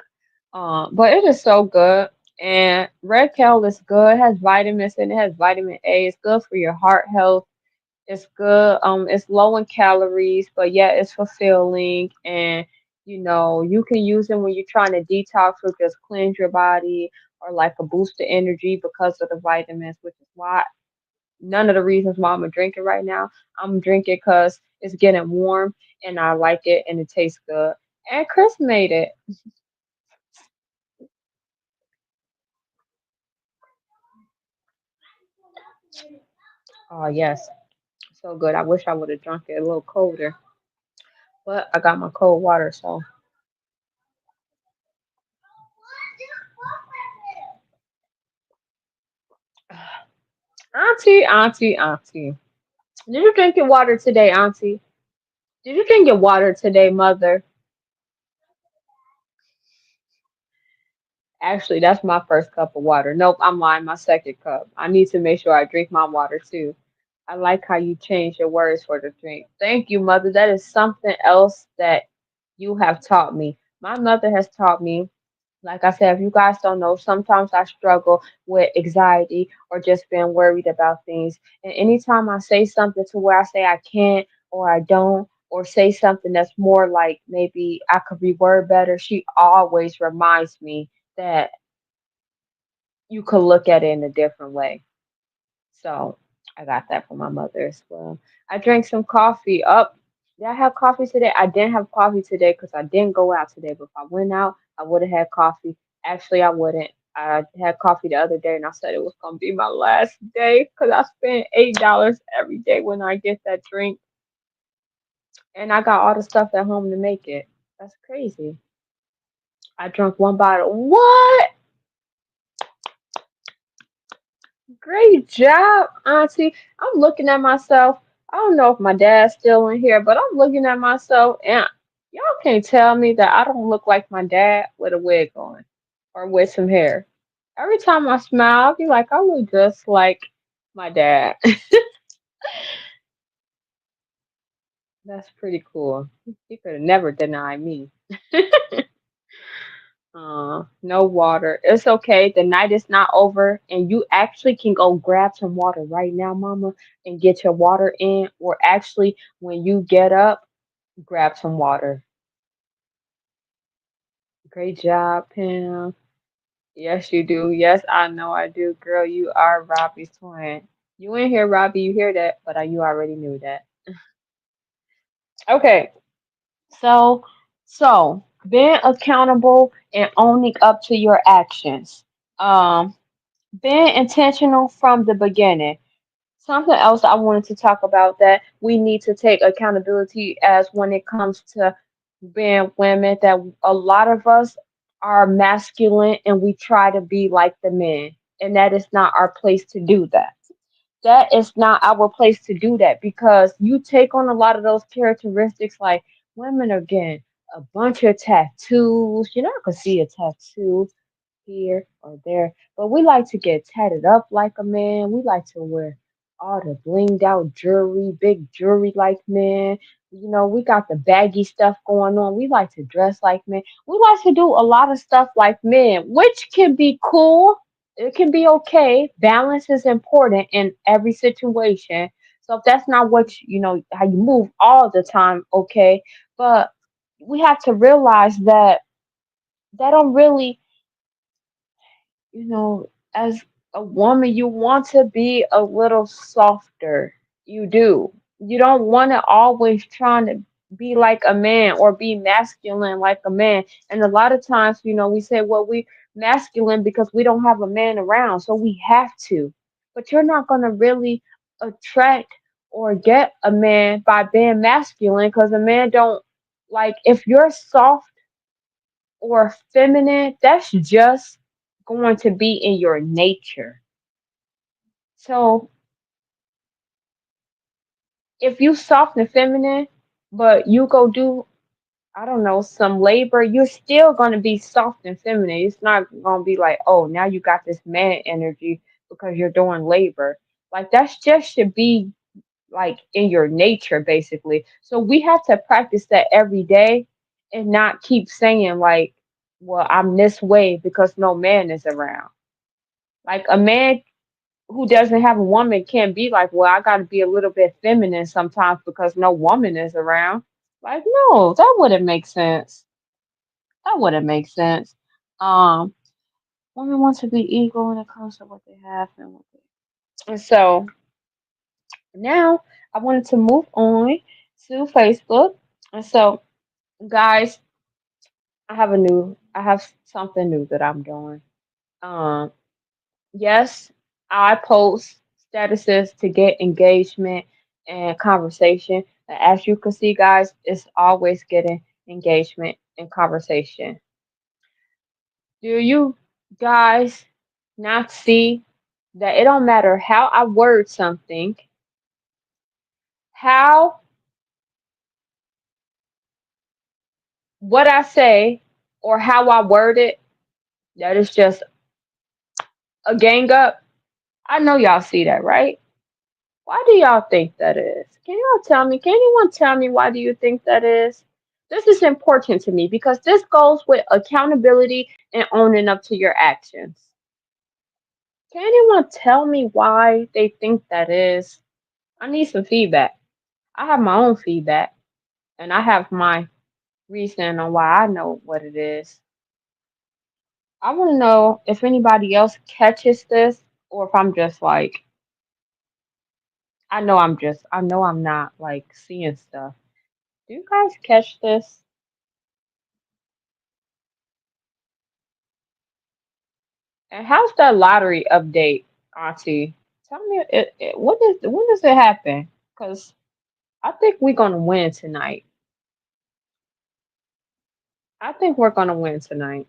But it is so good. And red kale is good. It has vitamins and it has vitamin A. It's good for your heart health. It's good. It's low in calories, but yeah, it's fulfilling, and you can use it when you're trying to detox or just cleanse your body or like a boost of energy because of the vitamins, which is why none of the reasons why I'm drinking right now. I'm drinking because it's getting warm and I like it and it tastes good. And Chris made it. Oh yes, so good. I wish I would have drunk it a little colder, but I got my cold water, so. Auntie, auntie, auntie. Did you drink your water today, auntie? Did you drink your water today, mother? Actually, that's my first cup of water. Nope, I'm lying. My second cup. I need to make sure I drink my water too. I like how you change your words for the drink. Thank you, mother. That is something else that you have taught me. My mother has taught me. Like I said, if you guys don't know, sometimes I struggle with anxiety or just being worried about things. And anytime I say something to where I say I can't or I don't, or say something that's more like maybe I could reword better, she always reminds me that you could look at it in a different way. So I got that from my mother as well. I drank some coffee. Up. Did I have coffee today? I didn't have coffee today because I didn't go out today. But if I went out, I would have had coffee. Actually, I wouldn't. I had coffee the other day and I said it was going to be my last day because I spend $8 every day when I get that drink. And I got all the stuff at home to make it. That's crazy. I drank one bottle. What? Great job, Auntie. I'm looking at myself. I don't know if my dad's still in here, but I'm looking at myself and y'all can't tell me that I don't look like my dad with a wig on or with some hair. Every time I smile, I be like, I look just like my dad. That's pretty cool. He could have never denied me. No water. It's okay. The night is not over, and you actually can go grab some water right now, Mama, and get your water in. Or actually, when you get up, grab some water. Great job, Pam. Yes, you do. Yes, I know I do. Girl, you are Robbie's twin. You ain't here, Robbie. You hear that, but you already knew that. Okay, so being accountable and owning up to your actions. Um, Being intentional from the beginning. Something else I wanted to talk about that we need to take accountability as when it comes to being women, that a lot of us are masculine and we try to be like the men. And that is not our place to do that. That is not our place to do that because you take on a lot of those characteristics like women are getting a bunch of tattoos. You're not gonna see a tattoo here or there. But we like to get tatted up like a man. We like to wear all the blinged out jewelry, big jewelry like men. We got the baggy stuff going on. We like to dress like men. We like to do a lot of stuff like men, which can be cool. It can be okay. Balance is important in every situation. So if that's not how you move all the time, okay. But we have to realize that that don't really as a woman, you want to be a little softer. You do. You don't want to always trying to be like a man or be masculine like a man. And a lot of times, we say, well, we masculine because we don't have a man around, so we have to. But you're not going to really attract or get a man by being masculine because a man don't like if you're soft or feminine, that's just going to be in your nature. So if you soft and feminine, but you go do, I don't know, some labor, you're still going to be soft and feminine. It's not going to be like, oh, now you got this man energy because you're doing labor. Like that's just should be like in your nature, basically. So we have to practice that every day and not keep saying like, well, I'm this way because no man is around. Like a man, who doesn't have a woman can't be like, well, I got to be a little bit feminine sometimes because no woman is around. Like, no, that wouldn't make sense. That wouldn't make sense. Um, Women want to be equal when it comes to what they have and what they. And so now I wanted to move on to Facebook. And so, guys, I have something new that I'm doing. Um, yes, I post statuses to get engagement and conversation. And as you can see, guys, it's always getting engagement and conversation. Do you guys not see that it don't matter how I word something, how what I say, or how I word it, that is just a gang up? I know y'all see that, right? Why do y'all think that is? Can y'all tell me? Can anyone tell me why do you think that is? This is important to me because this goes with accountability and owning up to your actions. Can anyone tell me why they think that is? I need some feedback. I have my own feedback and I have my reason on why I know what it is. I want to know if anybody else catches this or if I'm just like, I know I'm not like seeing stuff. Do you guys catch this? And how's that lottery update, Auntie? Tell me, when does it happen? Because I think we're gonna win tonight. I think we're gonna win tonight.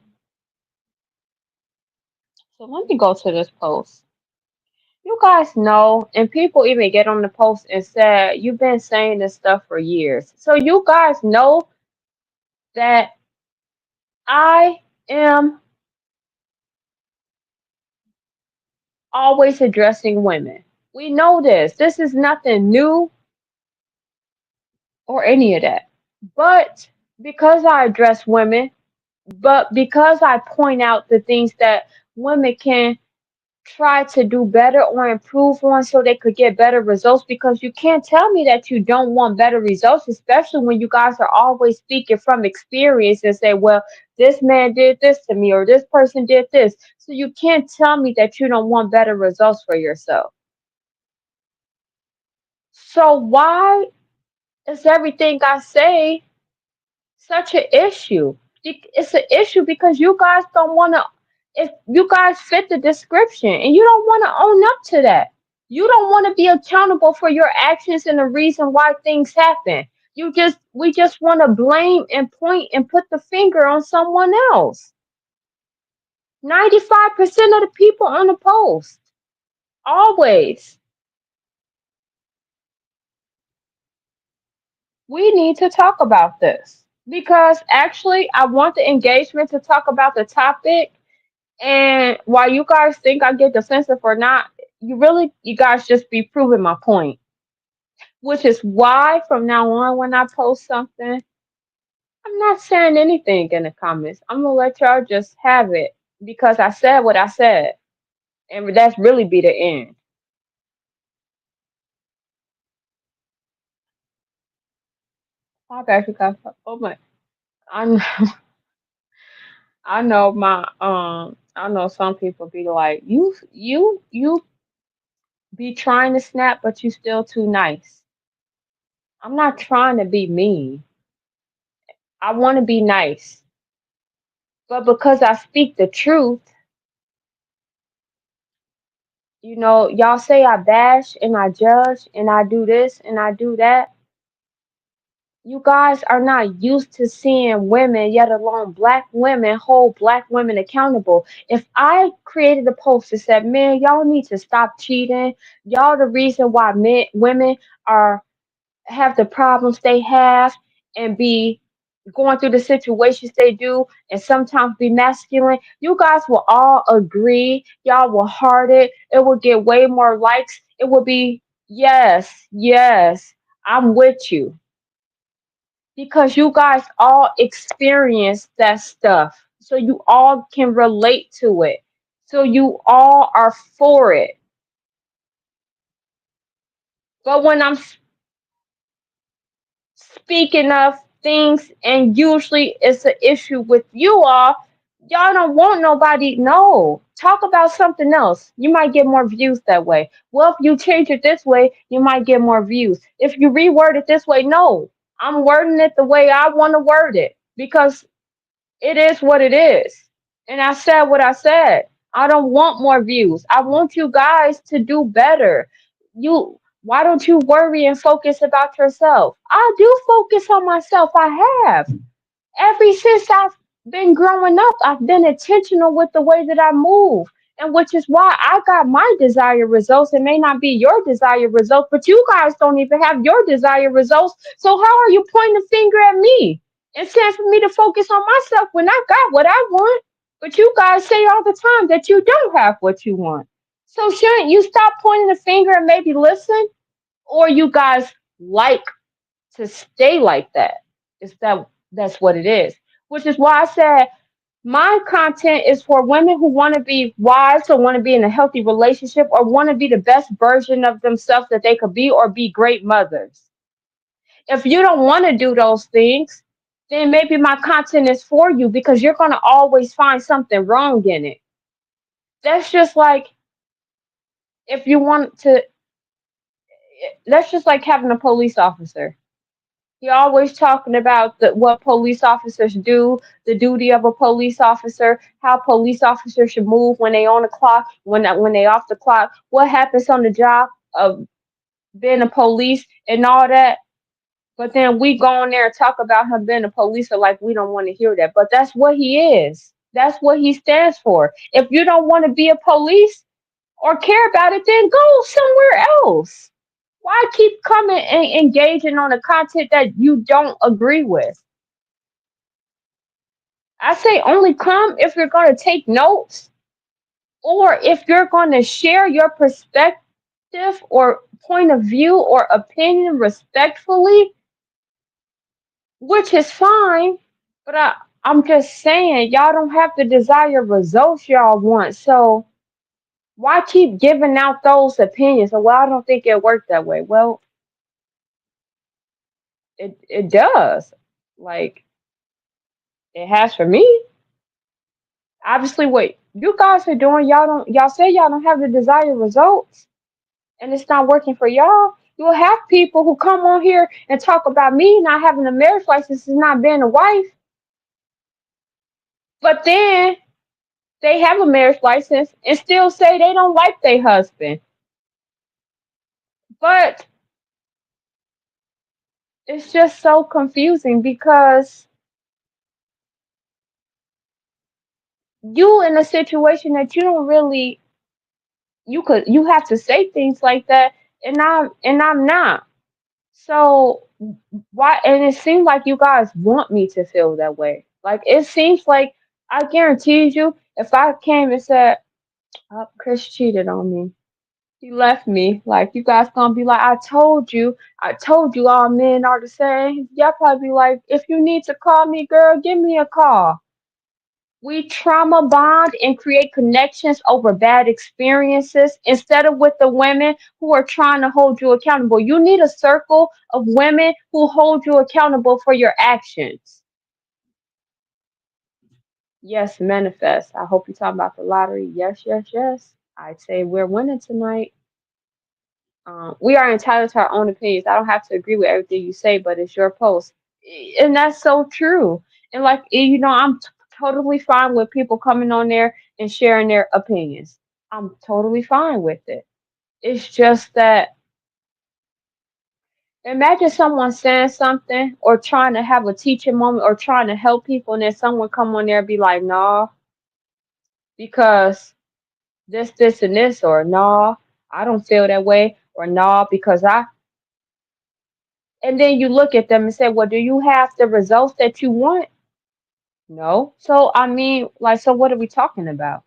So let me go to this post. You guys know, and people even get on the post and say, you've been saying this stuff for years. So you guys know that I am always addressing women. We know this. This is nothing new or any of that. But because I address women, but because I point out the things that women can try to do better or improve on so they could get better results, because you can't tell me that you don't want better results, especially when you guys are always speaking from experience and say, well, this man did this to me or this person did this. So you can't tell me that you don't want better results for yourself. So why is everything I say such an issue? It's an issue because you guys don't want to, if you guys fit the description and you don't want to own up to that. You don't want to be accountable for your actions and the reason why things happen. We just want to blame and point and put the finger on someone else. 95% of the people on the post. Always. We need to talk about this because actually I want the engagement to talk about the topic. And while you guys think I get defensive or not, you guys just be proving my point. Which is why from now on, when I post something, I'm not saying anything in the comments. I'm gonna let y'all just have it because I said what I said, and that's really be the end. My bad, you guys. Oh my, I know, I know some people be like, you be trying to snap, but you still too nice. I'm not trying to be mean. I want to be nice. But because I speak the truth, y'all say I bash and I judge and I do this and I do that. You guys are not used to seeing women, yet alone black women, hold black women accountable. If I created a post that said, man, y'all need to stop cheating. Y'all the reason why women are have the problems they have and be going through the situations they do and sometimes be masculine, you guys will all agree. Y'all will heart it. It will get way more likes. It will be, yes, yes, I'm with you. Because you guys all experience that stuff. So you all can relate to it. So you all are for it. But when I'm speaking of things, and usually it's an issue with you all, y'all don't want nobody. No, talk about something else. You might get more views that way. Well, if you change it this way, you might get more views. If you reword it this way, no, I'm wording it the way I want to word it because it is what it is. And I said what I said. I don't want more views. I want you guys to do better. Why don't you worry and focus about yourself? I do focus on myself. I have. Ever since I've been growing up, I've been intentional with the way that I move. And which is why I got my desired results. It may not be your desired results, but you guys don't even have your desired results. So how are you pointing the finger at me? Instead for me to focus on myself when I got what I want. But you guys say all the time that you don't have what you want. So shouldn't you stop pointing the finger and maybe listen? Or you guys like to stay like that? Is that's what it is. Which is why I said my content is for women who want to be wives or want to be in a healthy relationship or want to be the best version of themselves that they could be or be great mothers. If you don't want to do those things, then maybe my content is for you because you're going to always find something wrong in it. That's just like if you want to, that's just like having a police officer. You're always talking about what police officers do, the duty of a police officer, how police officers should move when they on the clock, when they off the clock, what happens on the job of being a police and all that. But then we go in there and talk about him being a police like we don't want to hear that. But that's what he is. That's what he stands for. If you don't want to be a police or care about it, then go somewhere else. Why keep coming and engaging on the content that you don't agree with? I say only come if you're going to take notes or if you're going to share your perspective or point of view or opinion respectfully, which is fine. But I'm just saying, y'all don't have the desired results y'all want. So why keep giving out those opinions? Well, I don't think it worked that way. Well, it does. Like, it has for me. Obviously, what you guys are doing, y'all say y'all don't have the desired results, and it's not working for y'all. You'll have people who come on here and talk about me not having a marriage license and not being a wife, but then they have a marriage license and still say they don't like their husband. But it's just so confusing because you in a situation that you don't really you have to say things like that, and I'm not. So why? And it seems like you guys want me to feel that way. Like it seems like I guarantee you, if I came and said, "Oh, Chris cheated on me. He left me," like you guys gonna be like, I told you, all men are the same." Y'all probably be like, "If you need to call me, girl, give me a call." We trauma bond and create connections over bad experiences instead of with the women who are trying to hold you accountable. You need a circle of women who hold you accountable for your actions. Yes, manifest. I hope you're talking about the lottery. Yes, yes, yes. I'd say we're winning tonight. We are entitled to our own opinions. I don't have to agree with everything you say, but it's your post. And that's so true. And like, I'm totally fine with people coming on there and sharing their opinions. I'm totally fine with it. It's just that imagine someone saying something or trying to have a teaching moment or trying to help people, and then someone come on there and be like, "Nah, because this, and this," or "Nah, I don't feel that way," or "Nah, because I." And then you look at them and say, "Well, do you have the results that you want?" No. So I mean, like, so what are we talking about?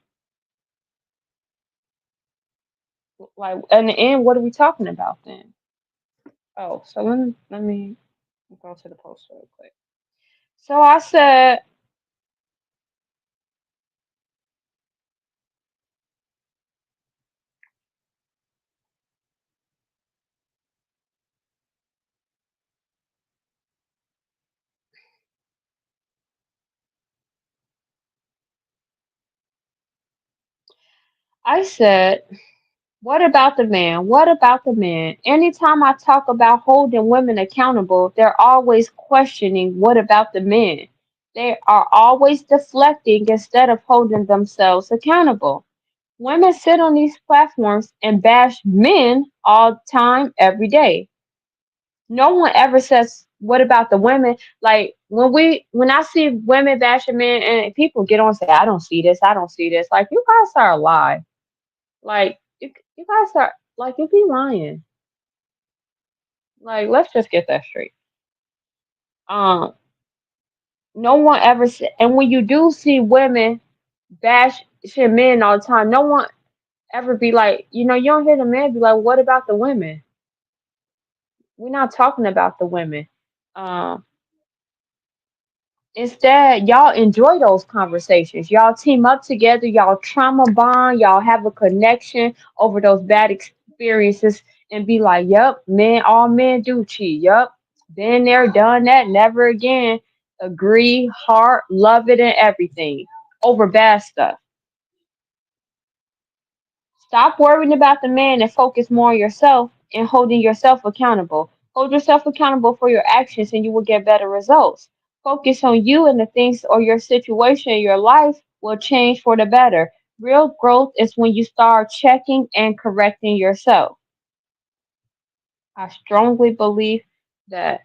Like, in the end, what are we talking about then? Oh, so let me go to the post real quick. So I said, I said, what about the man? What about the man? Anytime I talk about holding women accountable, they're always questioning what about the men? They are always deflecting instead of holding themselves accountable. Women sit on these platforms and bash men all the time, every day. No one ever says, what about the women? Like when I see women bashing men and people get on and say, I don't see this, I don't see this. Like you guys are alive. Like you guys are like you be lying. Like let's just get that straight. Um, no one ever said, and when you do see women bash shit men all the time, no one ever be like, you don't hear the men be like, what about the women? We're not talking about the women. Um, Instead, y'all enjoy those conversations. Y'all team up together, y'all trauma bond, y'all have a connection over those bad experiences and be like, yep, men, all men do cheat. Yep, been there, done that, never again. Agree, heart, love it, and everything over bad stuff. Stop worrying about the man and focus more on yourself and holding yourself accountable. Hold yourself accountable for your actions and you will get better results. Focus on you and the things or your situation in your life will change for the better. Real growth is when you start checking and correcting yourself. I strongly believe that.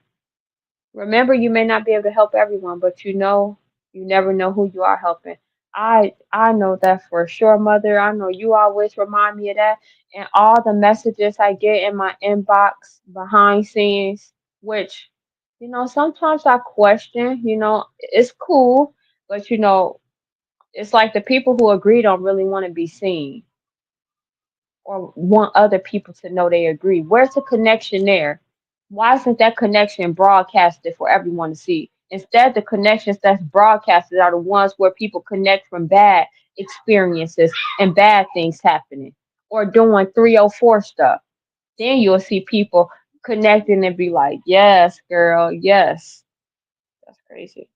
Remember, you may not be able to help everyone, but you never know who you are helping. I know that for sure, mother. I know you always remind me of that. And all the messages I get in my inbox behind scenes, which, sometimes I question, it's cool, but it's like the people who agree don't really want to be seen or want other people to know they agree. Where's the connection there? Why isn't that connection broadcasted for everyone to see? Instead, the connections that's broadcasted are the ones where people connect from bad experiences and bad things happening or doing 304 stuff. Then you'll see people connecting and be like, yes, girl, yes. That's crazy.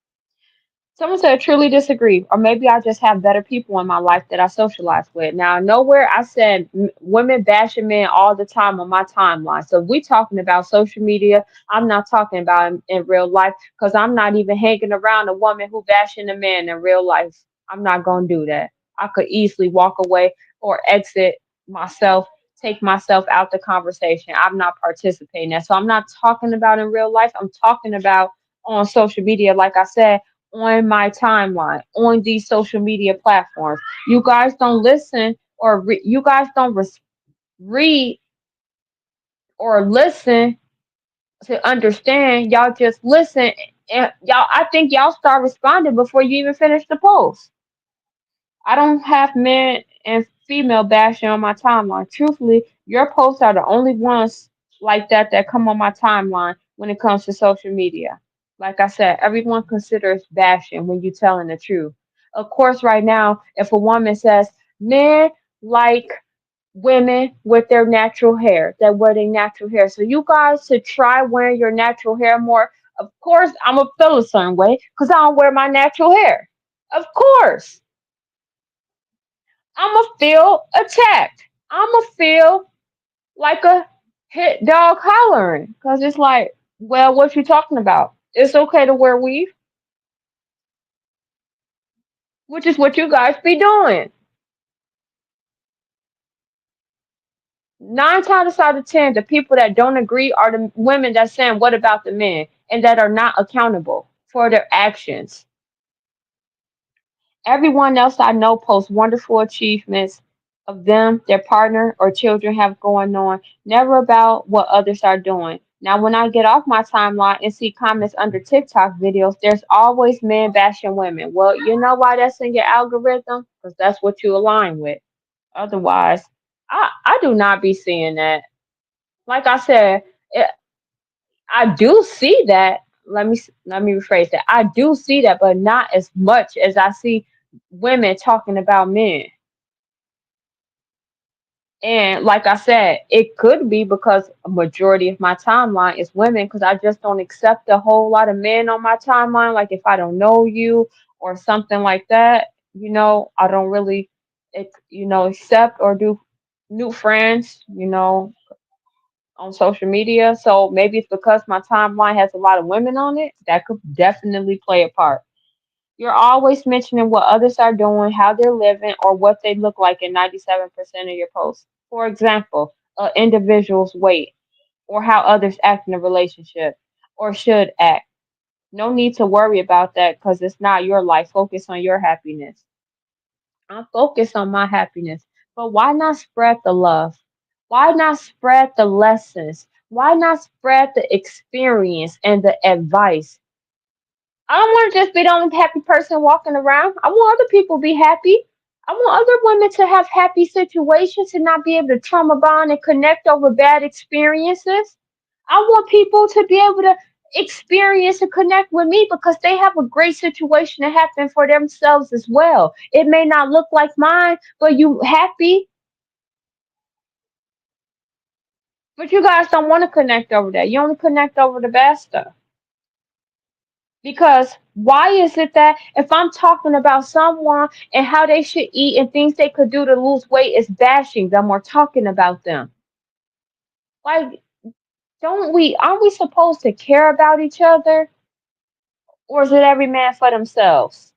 Someone said, truly disagree, or maybe I just have better people in my life that I socialize with. Now, nowhere I said women bashing men all the time on my timeline. So, we talking about social media. I'm not talking about in real life because I'm not even hanging around a woman who bashing a man in real life. I'm not going to do that. I could easily walk away or exit myself, take myself out the conversation. I'm not participating in that. So, I'm not talking about in real life. I'm talking about on social media, like I said on my timeline, on these social media platforms. You guys don't listen or you guys don't read or listen to understand. Y'all just listen and I think y'all start responding before you even finish the post. I don't have men and female bashing on my timeline. Truthfully, your posts are the only ones like that come on my timeline when it comes to social media. Like I said, everyone considers bashing when you're telling the truth. Of course, right now, if a woman says men like women with their natural hair, that wear their natural hair, so you guys should try wearing your natural hair more. Of course, I'm gonna feel a certain way because I don't wear my natural hair. Of course. I'ma feel attacked. I'ma feel like a hit dog hollering because it's like, well, what you talking about? It's okay to wear weave, which is what you guys be doing. 9 times out of 10, the people that don't agree are the women that saying, "What about the men?" and that are not accountable for their actions. Everyone else I know posts wonderful achievements of them, their partner, or children have going on, never about what others are doing. Now, when I get off my timeline and see comments under TikTok videos, there's always men bashing women. Well, you know why that's in your algorithm? Because that's what you align with. Otherwise, I do not be seeing that. Like I said, it, I do see that. Let me rephrase that. I do see that, but not as much as I see women talking about men. And like I said, it could be because a majority of my timeline is women because I just don't accept a whole lot of men on my timeline. Like if I don't know you or something like that, I don't really accept or do new friends, on social media. So maybe it's because my timeline has a lot of women on it. That could definitely play a part. You're always mentioning what others are doing, how they're living, or what they look like in 97% of your posts. For example, an individual's weight, or how others act in a relationship, or should act. No need to worry about that because it's not your life. Focus on your happiness. I'm focused on my happiness. But why not spread the love? Why not spread the lessons? Why not spread the experience and the advice? I don't want to just be the only happy person walking around. I want other people to be happy. I want other women to have happy situations and not be able to trauma bond and connect over bad experiences. I want people to be able to experience and connect with me because they have a great situation that happened for themselves as well. It may not look like mine, but you happy, but you guys don't want to connect over that. You only connect over the bad stuff. Because why is it that if I'm talking about someone and how they should eat and things they could do to lose weight is bashing them or talking about them? Like, aren't we supposed to care about each other? Or is it every man for themselves?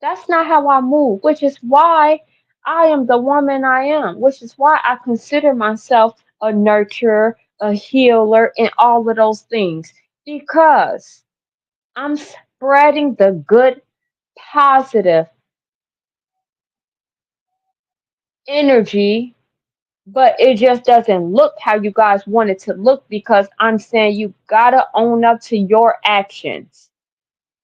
That's not how I move, which is why I am the woman I am, which is why I consider myself a nurturer, a healer, and all of those things. Because I'm spreading the good, positive energy, but it just doesn't look how you guys want it to look because I'm saying you gotta own up to your actions.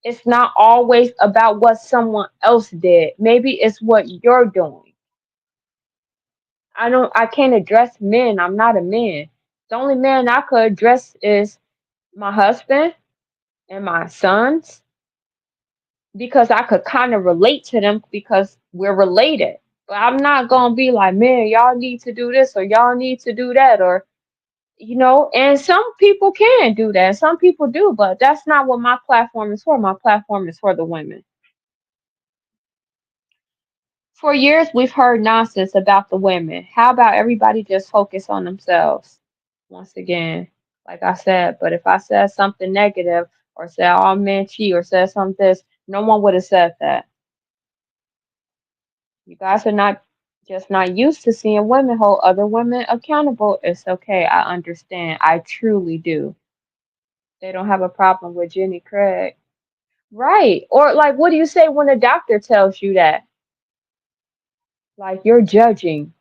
It's not always about what someone else did. Maybe it's what you're doing. I can't address men. I'm not a man. The only man I could address is my husband and my sons because I could kind of relate to them because we're related. But I'm not gonna be like, man, y'all need to do this or y'all need to do that or and some people can do that. Some people do, but that's not what my platform is for. My platform is for the women. For years, we've heard nonsense about the women. How about everybody just focus on themselves? Once again, like I said, but if I said something negative or said all men cheat or said something this, no one would have said that. You guys are not used to seeing women hold other women accountable. It's okay. I understand. I truly do. They don't have a problem with Jenny Craig. Right. Or like what do you say when a doctor tells you that? Like you're judging.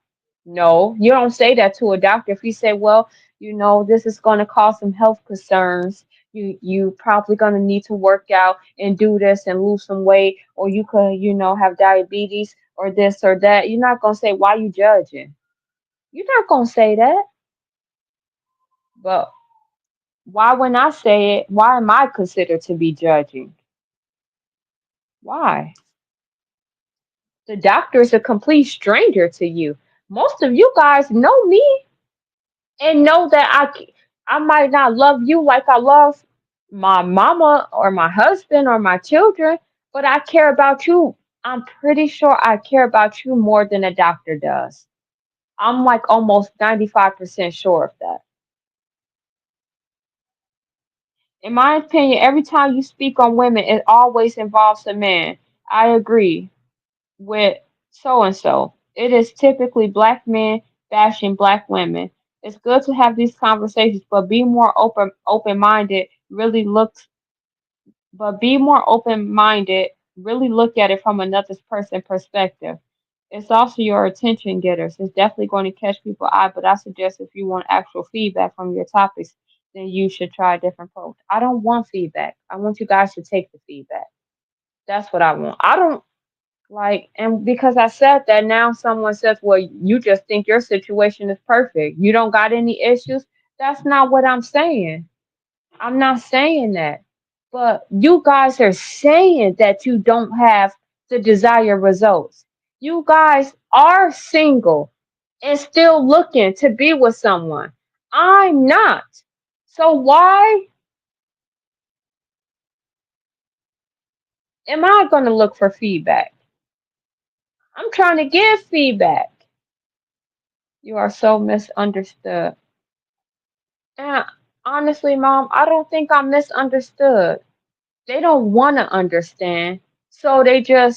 No, you don't say that to a doctor. If you say, well, this is going to cause some health concerns. You probably going to need to work out and do this and lose some weight, or you could, have diabetes or this or that. You're not going to say, why you judging? You're not going to say that. But why when I say it, why am I considered to be judging? Why? The doctor is a complete stranger to you. Most of you guys know me and know that I might not love you like I love my mama or my husband or my children, but I care about you. I'm pretty sure I care about you more than a doctor does. I'm like almost 95% sure of that. In my opinion, every time you speak on women, it always involves a man. I agree with so and so. It is typically black men bashing black women. It's good to have these conversations, but be more open minded. Be more open minded. Really look at it from another person's perspective. It's also your attention getters. It's definitely going to catch people's eye, but I suggest if you want actual feedback from your topics, then you should try a different approach. I don't want feedback. I want you guys to take the feedback. That's what I want. I don't and because I said that, now someone says, well, you just think your situation is perfect. You don't got any issues. That's not what I'm saying. I'm not saying that. But you guys are saying that you don't have the desired results. You guys are single and still looking to be with someone. I'm not. So why am I going to look for feedback? I'm trying to give feedback. You are so misunderstood. And honestly, Mom, I don't think I'm misunderstood. They don't want to understand, so they don't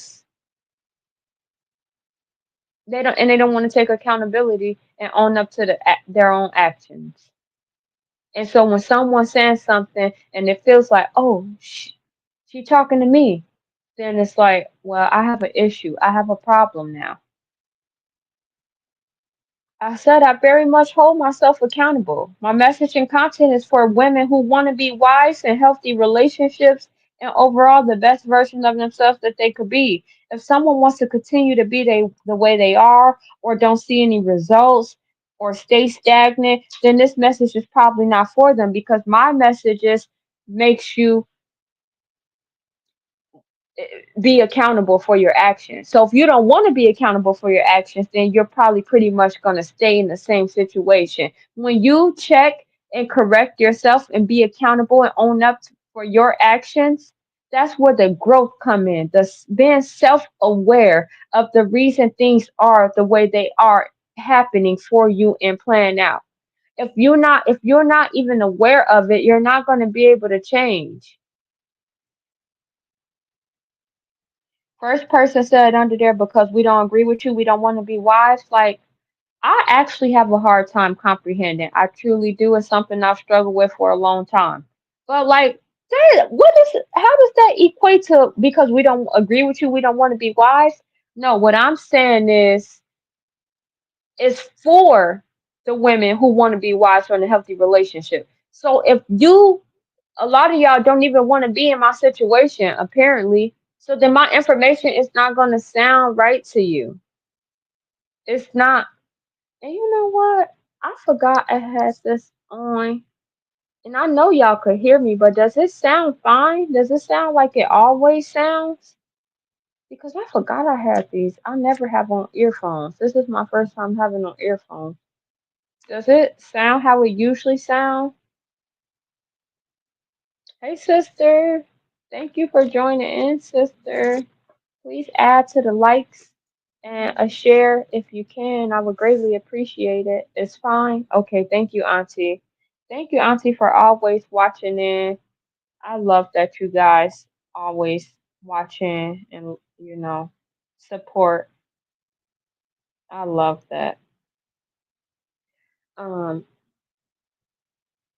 want to take accountability and own up to their own actions. And so when someone says something and it feels like, oh, she talking to me, then it's like, well, I have an issue. I have a problem now. I said I very much hold myself accountable. My message and content is for women who want to be wise and healthy relationships and overall the best version of themselves that they could be. If someone wants to continue to be the way they are or don't see any results or stay stagnant, then this message is probably not for them because my message is makes you be accountable for your actions. So if you don't want to be accountable for your actions, then you're probably pretty much going to stay in the same situation. When you check and correct yourself and be accountable and own up for your actions, that's where the growth come in. Being self-aware of the reason things are the way they are happening for you and playing out. If you're not even aware of it, you're not going to be able to change. First person said under there because we don't agree with you, we don't want to be wise. Like, I actually have a hard time comprehending. I truly do. It's something I've struggled with for a long time. But like, how does that equate to because we don't agree with you, we don't want to be wise? No, what I'm saying is for the women who want to be wise for in a healthy relationship. So if you a lot of y'all don't even want to be in my situation, apparently. So then my information is not going to sound right to you. It's not. And you know what? I forgot I had this on. And I know y'all could hear me, but does it sound fine? Does it sound like it always sounds? Because I forgot I had these. I never have on earphones. This is my first time having on earphones. Does it sound how it usually sounds? Hey, sister. Thank you for joining in, sister. Please add to the likes and a share if you can. I would greatly appreciate it. It's fine. Okay, thank you, Auntie. Thank you, Auntie, for always watching in. I love that you guys always watching and support. I love that. Um,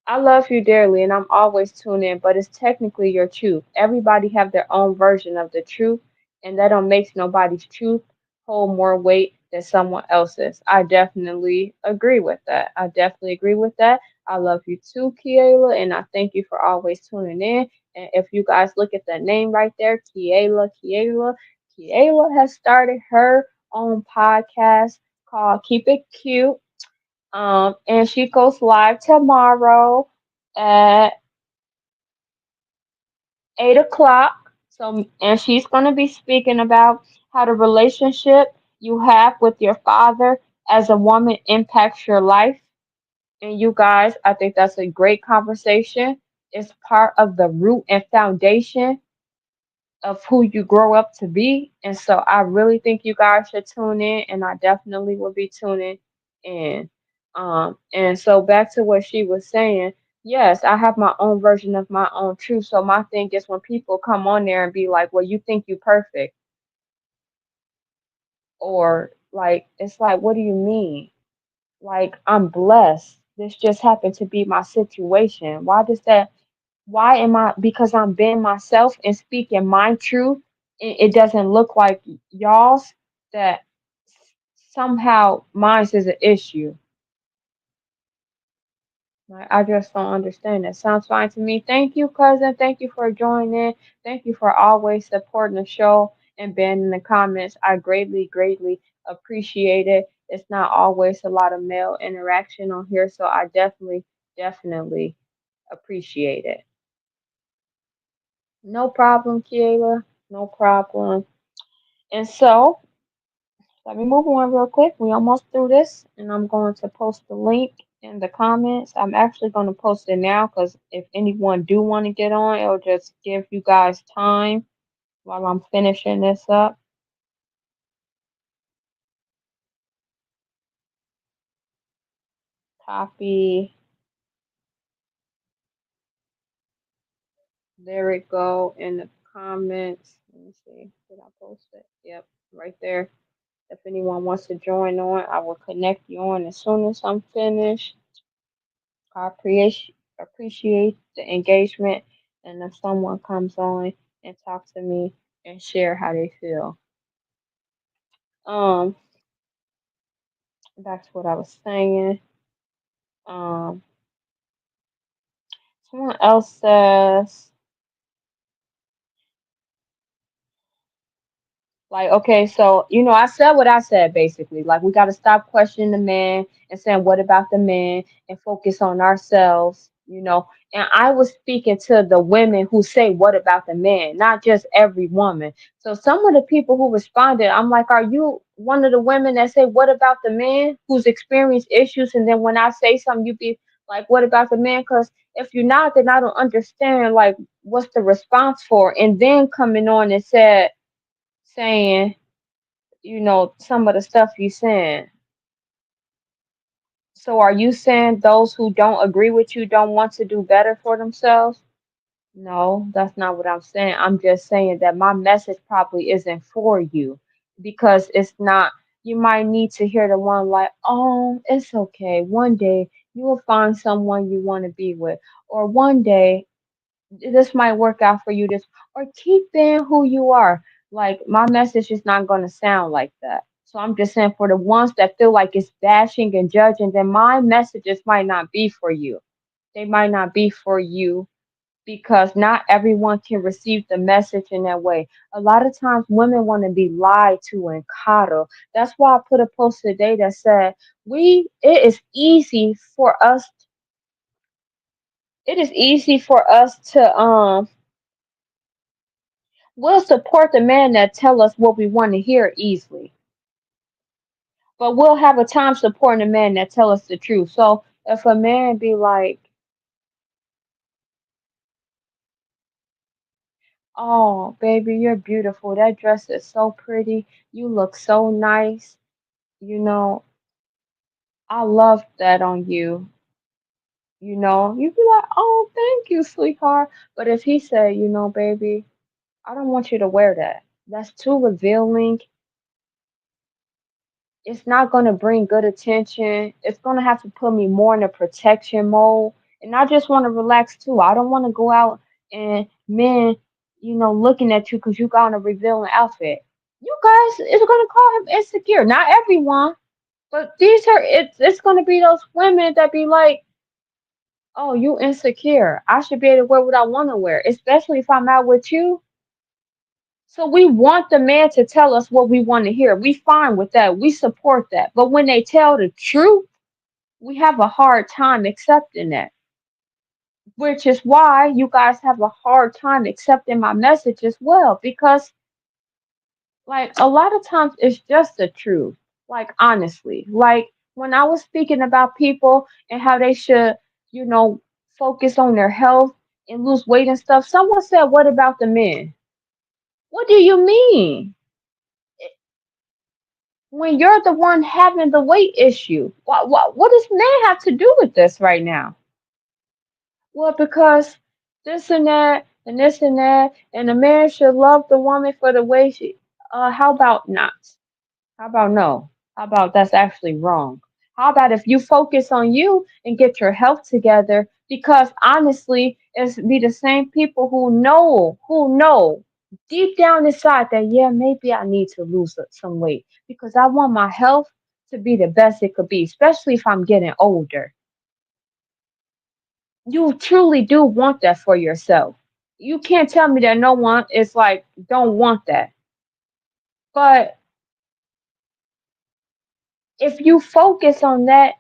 I love you dearly and I'm always tuning in, but it's technically your truth. Everybody have their own version of the truth, and that don't make nobody's truth hold more weight than someone else's. I definitely agree with that. I definitely agree with that. I love you too, Kiela, and I thank you for always tuning in. And if you guys look at that name right there, Kiela has started her own podcast called Keep It Cute, and she goes live tomorrow at 8 o'clock. So, and she's going to be speaking about how the relationship you have with your father as a woman impacts your life. And you guys, I think that's a great conversation. It's part of the root and foundation of who you grow up to be. And so I really think you guys should tune in, and I definitely will be tuning in. And so back to what she was saying, yes, I have my own version of my own truth. So my thing is when people come on there and be like, well, you think you perfect, or like, it's like, what do you mean? Like, I'm blessed. This just happened to be my situation. Why am I, because I'm being myself and speaking my truth, it doesn't look like y'all's, that somehow mine is an issue. Like, I just don't understand. That sounds fine to me. Thank you, cousin. Thank you for joining. Thank you for always supporting the show and being in the comments. I greatly, greatly appreciate it. It's not always a lot of male interaction on here, so I definitely, definitely appreciate it. No problem, Kiela. No problem. And so, let me move on real quick. We almost through this, and I'm going to post the link in the comments. I'm actually going to post it now because if anyone do want to get on, it'll just give you guys time while I'm finishing this up. Copy. There it go in the comments. Let me see. Did I post it? Yep, right there. If anyone wants to join on, I will connect you on as soon as I'm finished. I appreciate the engagement, and if someone comes on and talks to me and share how they feel. Um, that's what I was saying. Um, someone else says, like, okay, so I said what I said basically. Like, we got to stop questioning the man and saying, what about the man, and focus on ourselves. And I was speaking to the women who say, what about the man, not just every woman. So some of the people who responded, I'm like, are you one of the women that say, what about the man who's experienced issues? And then when I say something, you be like, what about the man? Because if you're not, then I don't understand, like, what's the response for? And then coming on and saying, some of the stuff you saying. So are you saying those who don't agree with you don't want to do better for themselves? No, that's not what I'm saying. I'm just saying that my message probably isn't for you, because it's not. You might need to hear the one like, oh, it's okay. One day you will find someone you want to be with, or one day this might work out for you, this, or keep being who you are. Like, my message is not going to sound like that. So I'm just saying, for the ones that feel like it's bashing and judging, then my messages might not be for you. They might not be for you, because not everyone can receive the message in that way. A lot of times women want to be lied to and coddled. That's why I put a post today that said, it is easy for us to we'll support the man that tell us what we want to hear easily, but we'll have a time supporting a man that tell us the truth. So if a man be like, "Oh, baby, you're beautiful. That dress is so pretty. You look so nice. You know, I love that on you." You'd be like, "Oh, thank you, sweetheart." But if he said, "Baby, I don't want you to wear that. That's too revealing. It's not going to bring good attention. It's going to have to put me more in a protection mode. And I just want to relax too. I don't want to go out and men, looking at you because you got on a revealing outfit." You guys is going to call him insecure. Not everyone, but it's going to be those women that be like, "Oh, you insecure. I should be able to wear what I want to wear, especially if I'm out with you." So we want the man to tell us what we want to hear. We fine with that. We support that. But when they tell the truth, we have a hard time accepting that. Which is why you guys have a hard time accepting my message as well. Because, like, a lot of times it's just the truth. Like, honestly. Like, when I was speaking about people and how they should, you know, focus on their health and lose weight and stuff, someone said, what about the men? What do you mean? When you're the one having the weight issue? What does man have to do with this right now? Well, because this and that and this and that, and a man should love the woman for the way she. How about not? How about no? How about that's actually wrong? How about if you focus on you and get your health together? Because honestly, it's be the same people who know deep down inside that, yeah, maybe I need to lose some weight because I want my health to be the best it could be, especially if I'm getting older. You truly do want that for yourself. You can't tell me that no one is like don't want that. But if you focus on that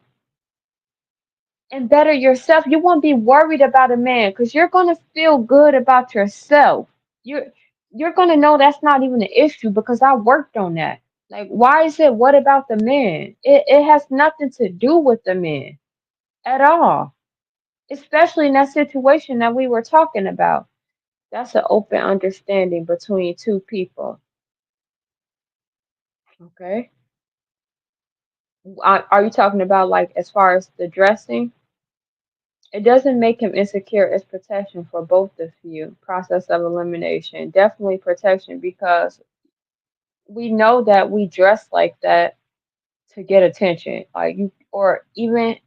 and better yourself, you won't be worried about a man because you're gonna feel good about yourself. You're gonna know that's not even an issue because I worked on that. Like, why is it what about the man? It has nothing to do with the man at all. Especially in that situation that we were talking about. That's an open understanding between two people. Okay. Are you talking about like as far as the dressing? It doesn't make him insecure. It's protection for both of you. Process of elimination. Definitely protection because we know that we dress like that to get attention. Like you, or even,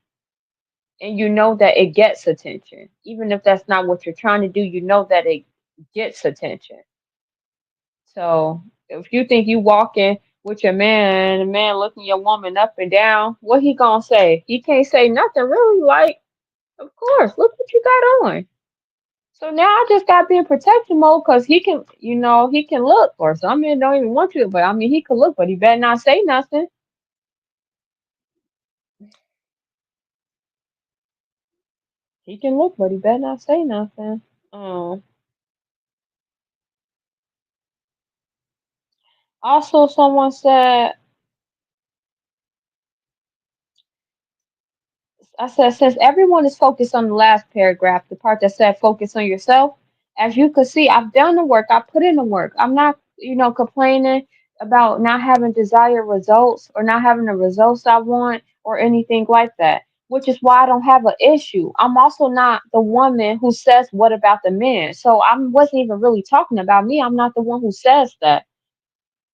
and you know that it gets attention. Even if that's not what you're trying to do, you know that it gets attention. So if you think you walking with your man and the man looking your woman up and down, what he gonna say? He can't say nothing really. Like, of course, look what you got on. So now I just got to be in protection mode because he can, he can look, or some men don't even want you, but I mean, he can look, but he better not say nothing. He can look, but he better not say nothing. Um, Also, someone said, I said, since everyone is focused on the last paragraph, the part that said focus on yourself, as you could see, I've done the work, I put in the work. I'm not, complaining about not having desired results or not having the results I want or anything like that, which is why I don't have an issue. I'm also not the woman who says, what about the men? So I wasn't even really talking about me. I'm not the one who says that.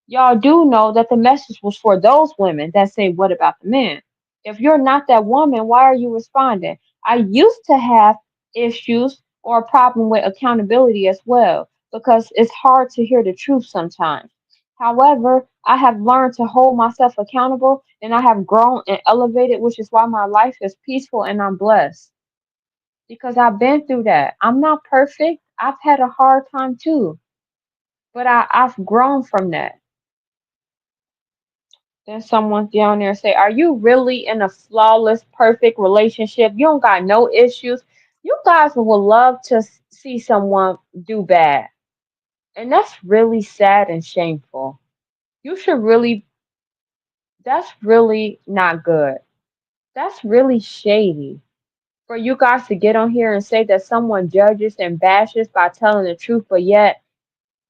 Y'all do know that the message was for those women that say, what about the men? If you're not that woman, why are you responding? I used to have issues or a problem with accountability as well because it's hard to hear the truth sometimes. However, I have learned to hold myself accountable and I have grown and elevated, which is why my life is peaceful and I'm blessed because I've been through that. I'm not perfect. I've had a hard time too, but I've grown from that. Then someone down there say, are you really in a flawless, perfect relationship? You don't got no issues. You guys would love to see someone do bad. And that's really sad and shameful. You should really, that's really not good. That's really shady. For you guys to get on here and say that someone judges and bashes by telling the truth, but yet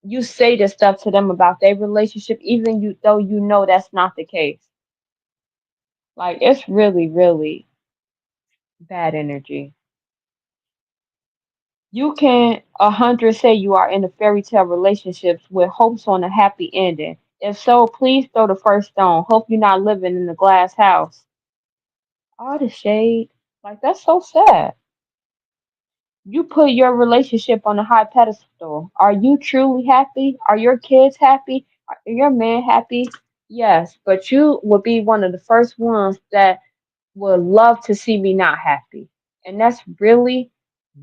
you say this stuff to them about their relationship, even you though you know that's not the case. Like it's really, really bad energy. You can 100 say you are in a fairy tale relationships with hopes on a happy ending. If so, please throw the first stone. Hope you're not living in a glass house. All the shade. Like that's so sad. You put your relationship on a high pedestal. Are you truly happy? Are your kids happy? Are your man happy? Yes, but you will be one of the first ones that would love to see me not happy. And that's really,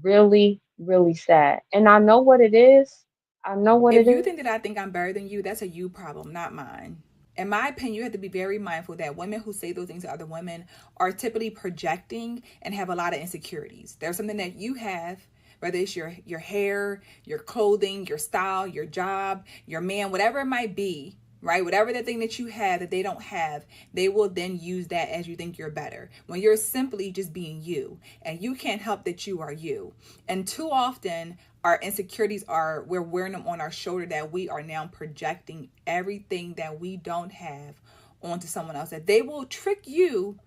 really, really sad. And I know what it is. I know what If it you is. think that I think I'm better than you, that's a you problem, not mine. In my opinion, you have to be very mindful that women who say those things to other women are typically projecting and have a lot of insecurities. There's something that you have, whether it's your hair, your clothing, your style, your job, your man, whatever it might be, right? Whatever the thing that you have that they don't have, they will then use that as you think you're better. When you're simply just being you, and you can't help that you are you. And too often, our insecurities are we're wearing them on our shoulder that we are now projecting everything that we don't have onto someone else. That they will trick you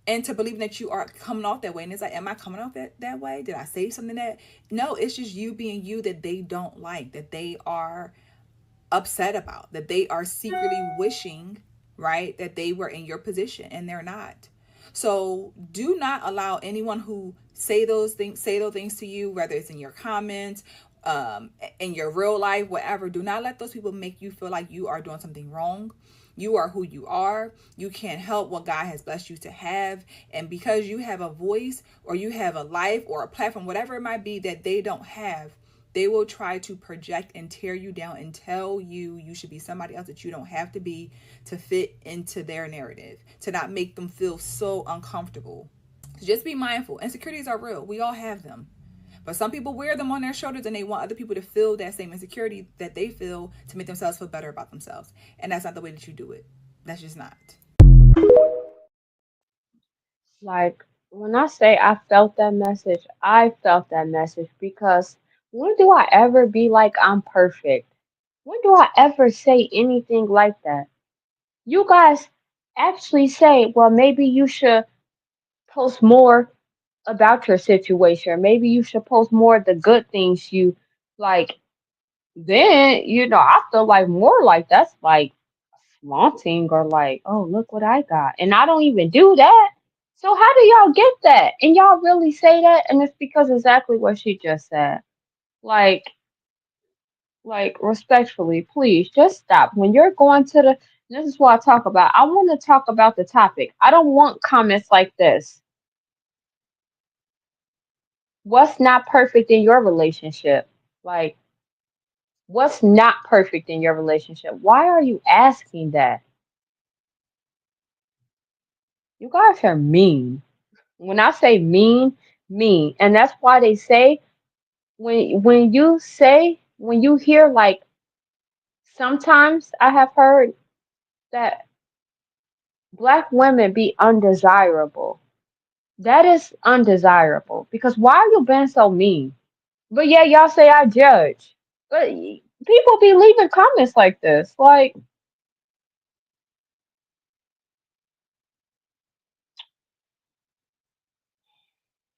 into believing that you are coming off that way. And it's like, am I coming off that way? Did I say something that? No, it's just you being you that they don't like, that they are upset about, that they are secretly wishing, right, that they were in your position and they're not. So do not allow anyone who say those things to you, whether it's in your comments, in your real life, whatever. Do not let those people make you feel like you are doing something wrong. You are who you are. You can't help what God has blessed you to have. And because you have a voice or you have a life or a platform, whatever it might be that they don't have, they will try to project and tear you down and tell you should be somebody else that you don't have to be to fit into their narrative, to not make them feel so uncomfortable. So just be mindful. Insecurities are real. We all have them. But some people wear them on their shoulders and they want other people to feel that same insecurity that they feel to make themselves feel better about themselves. And that's not the way that you do it. That's just not. Like when I say I felt that message because when do I ever be like I'm perfect? When do I ever say anything like that? You guys actually say, well, maybe you should post more about your situation. Maybe you should post more of the good things you like. Then, I feel like more like that's like flaunting or like, oh, look what I got. And I don't even do that. So how do y'all get that? And y'all really say that? And it's because exactly what she just said. Like, respectfully, please just stop. When you're going to the, this is what I talk about. I want to talk about the topic. I don't want comments like this. What's not perfect in your relationship? Like, what's not perfect in your relationship? Why are you asking that? You guys are mean. When I say mean, mean. And that's why they say when you hear like sometimes I have heard that black women be undesirable. That is undesirable because why are you being so mean? But yeah, y'all say I judge. But people be leaving comments like this. Like,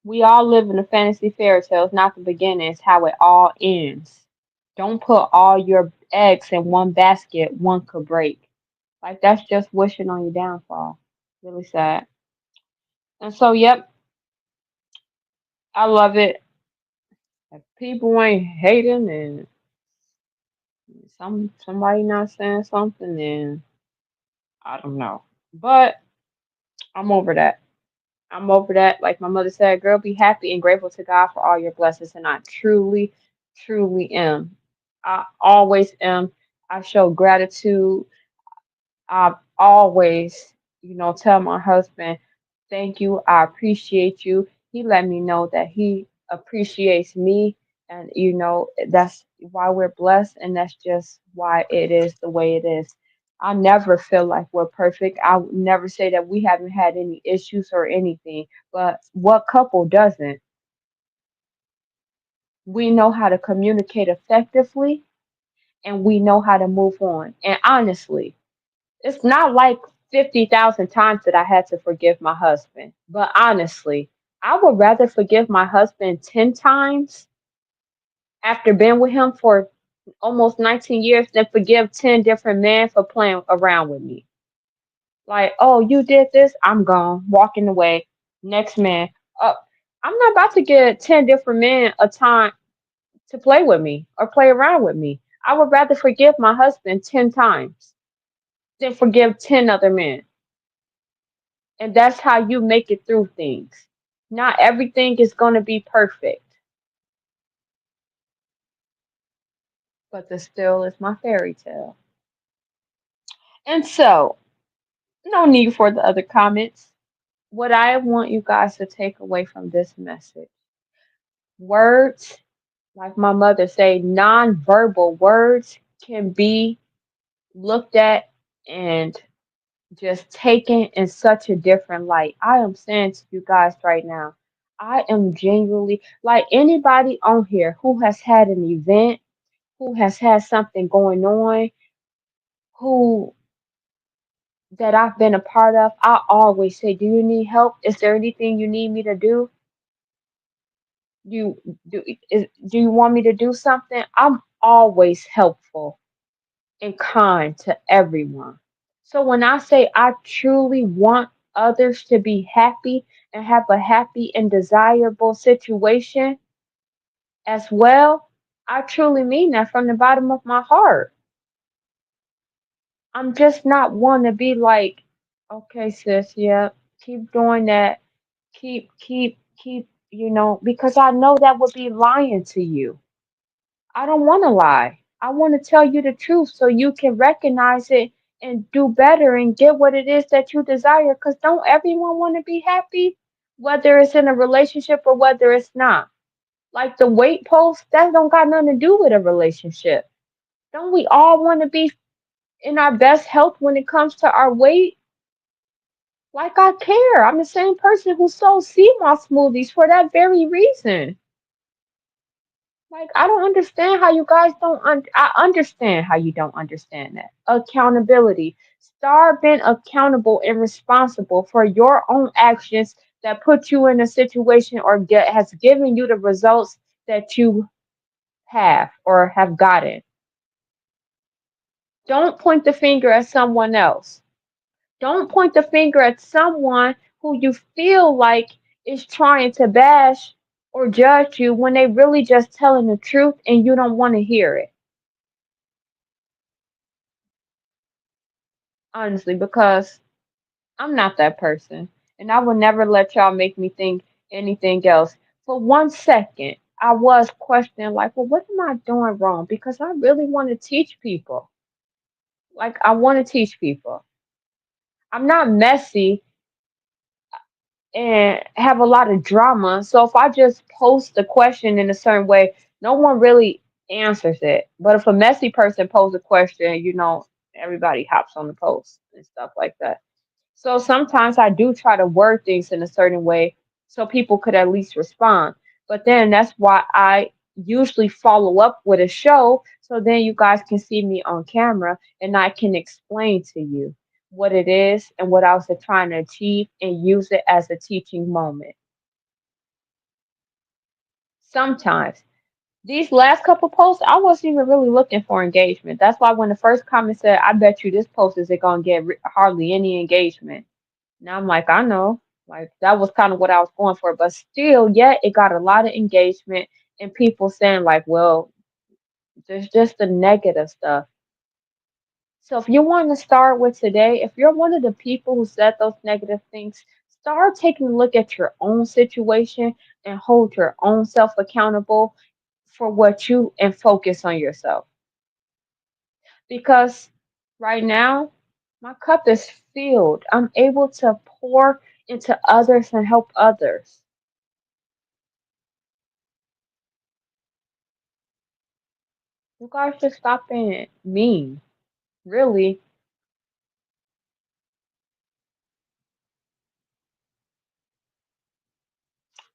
we all live in a fantasy fairy tale. It's not the beginning, it's how it all ends. Don't put all your eggs in one basket, one could break. Like, that's just wishing on your downfall. Really sad. And so, yep, I love it. If people ain't hating and somebody not saying something, then I don't know. But I'm over that. I'm over that. Like my mother said, girl, be happy and grateful to God for all your blessings. And I truly, truly am. I always am. I show gratitude. I always, tell my husband, thank you. I appreciate you. He let me know that he appreciates me. And, that's why we're blessed. And that's just why it is the way it is. I never feel like we're perfect. I would never say that we haven't had any issues or anything. But what couple doesn't? We know how to communicate effectively and we know how to move on. And honestly, it's not like 50,000 times that I had to forgive my husband. But honestly, I would rather forgive my husband 10 times after being with him for almost 19 years than forgive 10 different men for playing around with me. Like, oh, you did this, I'm gone, walking away. Next man. Uh, I'm not about to get 10 different men a time to play with me or play around with me. I would rather forgive my husband 10 times than forgive 10 other men. And that's how you make it through things. Not everything is going to be perfect, but this still is my fairy tale. And so, no need for the other comments. What I want you guys to take away from this message, words, like my mother say, non-verbal words can be looked at and just taken in such a different light. I am saying to you guys right now, I am genuinely like anybody on here who has had an event, who has had something going on, who that I've been a part of. I always say, do you need help? Is there anything you need me to do? You do you want me to do something? I'm always helpful and kind to everyone. So when I say I truly want others to be happy and have a happy and desirable situation as well, I truly mean that from the bottom of my heart. I'm just not one to be like, okay, sis, yeah, keep doing that. Keep, because I know that would be lying to you. I don't want to lie. I want to tell you the truth so you can recognize it and do better and get what it is that you desire. Because don't everyone want to be happy, whether it's in a relationship or whether it's not? Like the weight post, that don't got nothing to do with a relationship. Don't we all want to be in our best health when it comes to our weight? Like I care. I'm the same person who sold sea moss smoothies for that very reason. Like, I don't understand how you guys don't. I understand how you don't understand that. Accountability. Start being accountable and responsible for your own actions that put you in a situation or has given you the results that you have or have gotten. Don't point the finger at someone else. Don't point the finger at someone who you feel like is trying to bash or judge you when they really just telling the truth and you don't want to hear it. Honestly, because I'm not that person. And I will never let y'all make me think anything else. For 1 second, I was questioning, like, well, what am I doing wrong? Because I really want to teach people. Like, I want to teach people. I'm not messy and have a lot of drama. So if I just post the question in a certain way, no one really answers it. But if a messy person poses a question, everybody hops on the post and stuff like that. So sometimes I do try to word things in a certain way so people could at least respond. But then that's why I usually follow up with a show so then you guys can see me on camera and I can explain to you what it is and what I was trying to achieve and use it as a teaching moment. Sometimes. These last couple posts, I wasn't even really looking for engagement. That's why when the first comment said, I bet you this post isn't going to get hardly any engagement. Now I'm like, I know, like that was kind of what I was going for, but still, yet it got a lot of engagement and people saying like, well, there's just the negative stuff. So if you want to start with today, if you're one of the people who said those negative things, start taking a look at your own situation and hold your own self accountable for what you and focus on yourself. Because right now, my cup is filled. I'm able to pour into others and help others. You guys should stop being mean. Really.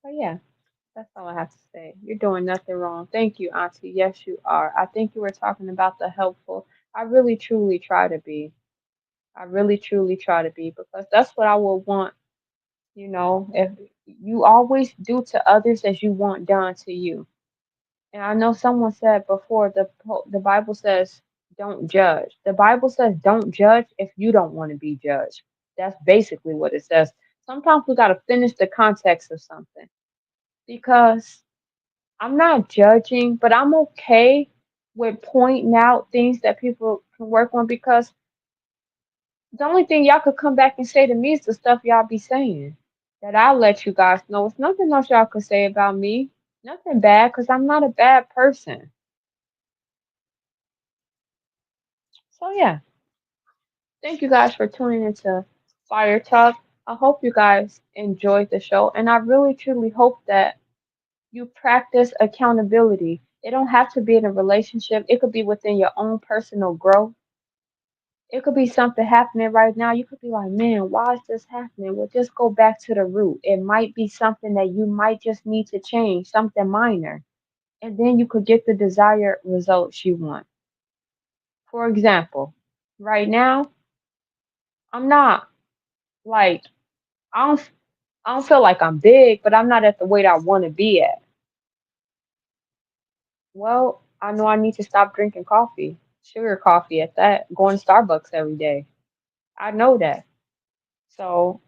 But yeah, that's all I have to say. You're doing nothing wrong. Thank you, Auntie. Yes, you are. I think you were talking about the helpful. I really truly try to be. I really truly try to be because that's what I would want. If you always do to others as you want done to you. And I know someone said before the Bible says don't judge. The Bible says don't judge if you don't want to be judged. That's basically what it says. Sometimes we got to finish the context of something because I'm not judging, but I'm okay with pointing out things that people can work on because the only thing y'all could come back and say to me is the stuff y'all be saying. That I'll let you guys know. It's nothing else y'all could say about me. Nothing bad because I'm not a bad person. So yeah. Thank you guys for tuning into Fire Talk. I hope you guys enjoyed the show, and I really truly hope that you practice accountability. It don't have to be in a relationship. It could be within your own personal growth. It could be something happening right now. You could be like, man, why is this happening? Well, just go back to the root. It might be something that you might just need to change, something minor, and then you could get the desired results you want. For example, right now, I'm not like I don't I don't feel like I'm big, but I'm not at the weight I want to be at. Well, I know I need to stop drinking coffee, sugar coffee at that, going to Starbucks every day. I know that. So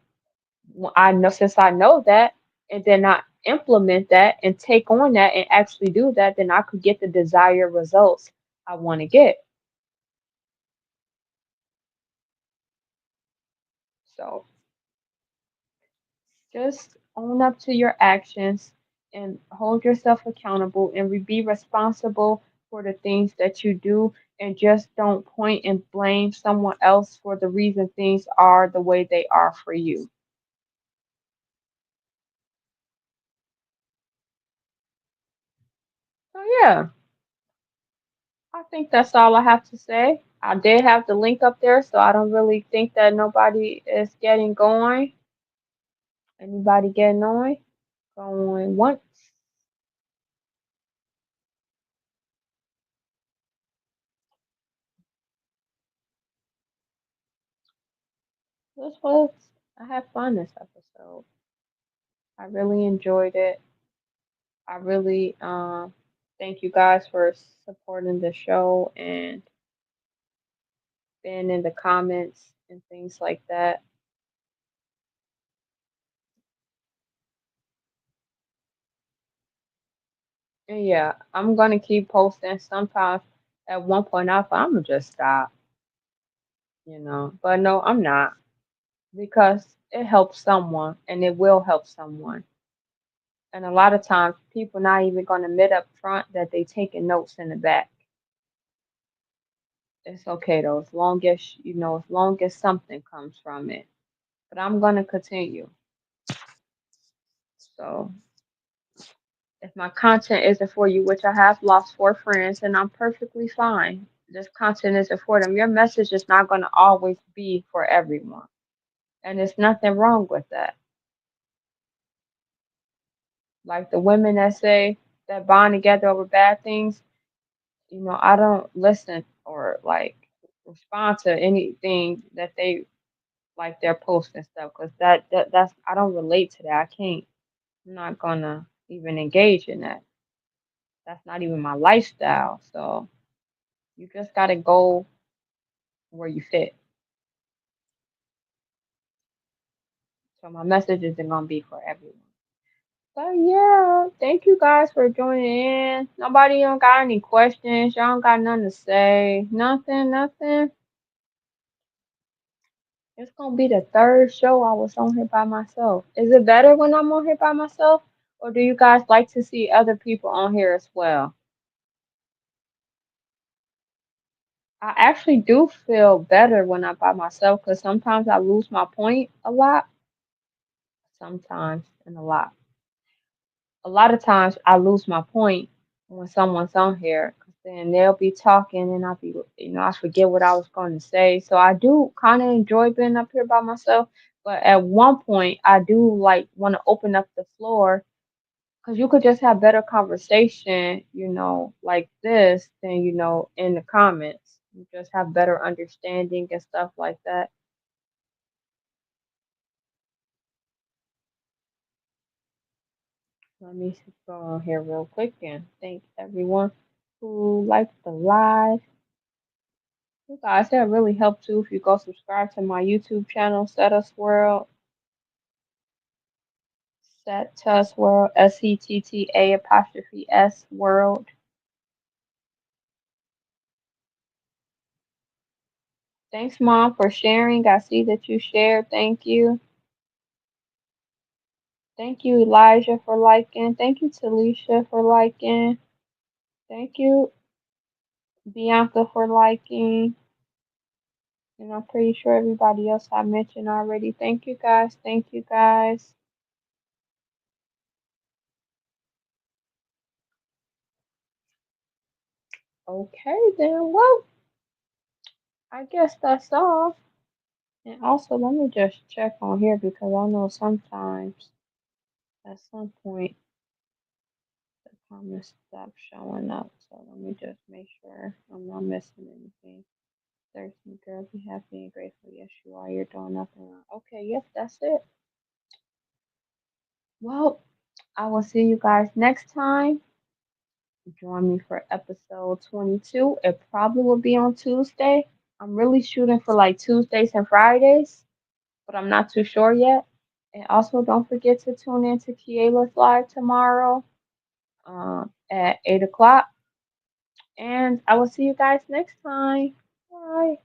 I know since I know that, and then I implement that and take on that and actually do that, then I could get the desired results I want to get. So just own up to your actions and hold yourself accountable and be responsible for the things that you do and just don't point and blame someone else for the reason things are the way they are for you. So yeah, I think that's all I have to say. I did have the link up there, so I don't really think that nobody is getting going. Anybody getting on? Going once, this was, I had fun this episode. I really enjoyed it. I really thank you guys for supporting the show and being in the comments and things like that. And yeah, I'm gonna keep posting. Sometimes at one point I thought I'm gonna just stop, but no, I'm not because it helps someone and it will help someone. And a lot of times people not even gonna admit up front that they taking notes in the back. It's okay though, as long as something comes from it. But I'm gonna continue. So if my content isn't for you, which I have lost 4 friends, and I'm perfectly fine. This content isn't for them. Your message is not gonna always be for everyone. And there's nothing wrong with that. Like the women that say that bond together over bad things, I don't listen or like respond to anything that they like their posts and stuff because that's I don't relate to that. I can't. I'm not gonna even engage in that. That's not even my lifestyle. So you just gotta go where you fit. So my message isn't gonna be for everyone. So yeah, thank you guys for joining in. Nobody don't got any questions. Y'all don't got nothing to say. Nothing, nothing. It's gonna be the third show I was on here by myself. Is it better when I'm on here by myself? Or do you guys like to see other people on here as well? I actually do feel better when I'm by myself because sometimes I lose my point a lot. Sometimes and a lot. A lot of times I lose my point when someone's on here because then they'll be talking and I'll be, I forget what I was going to say. So I do kind of enjoy being up here by myself. But at one point, I do like want to open up the floor because you could just have better conversation, like this than, in the comments. You just have better understanding and stuff like that. Let me go on here real quick and thank everyone who liked the live. You guys, that really help too if you go subscribe to my YouTube channel, Set Us World, Set Us World, SETTA' World. Thanks, Mom, for sharing. I see that you shared. Thank you. Thank you, Elijah, for liking. Thank you, Talisha, for liking. Thank you, Bianca, for liking. And I'm pretty sure everybody else I mentioned already. Thank you, guys. Thank you, guys. Okay, then. Well, I guess that's all. And also, let me just check on here because I know sometimes at some point the comments stop showing up. So let me just make sure I'm not missing anything. Thirsty girl, be happy and grateful. Yes, you are. You're doing nothing wrong. Okay, yep, that's it. Well, I will see you guys next time. Join me for episode 22. It probably will be on Tuesday. I'm really shooting for like Tuesdays and Fridays, but I'm not too sure yet. And also, don't forget to tune in to Kiela's Live tomorrow at 8 o'clock. And I will see you guys next time. Bye.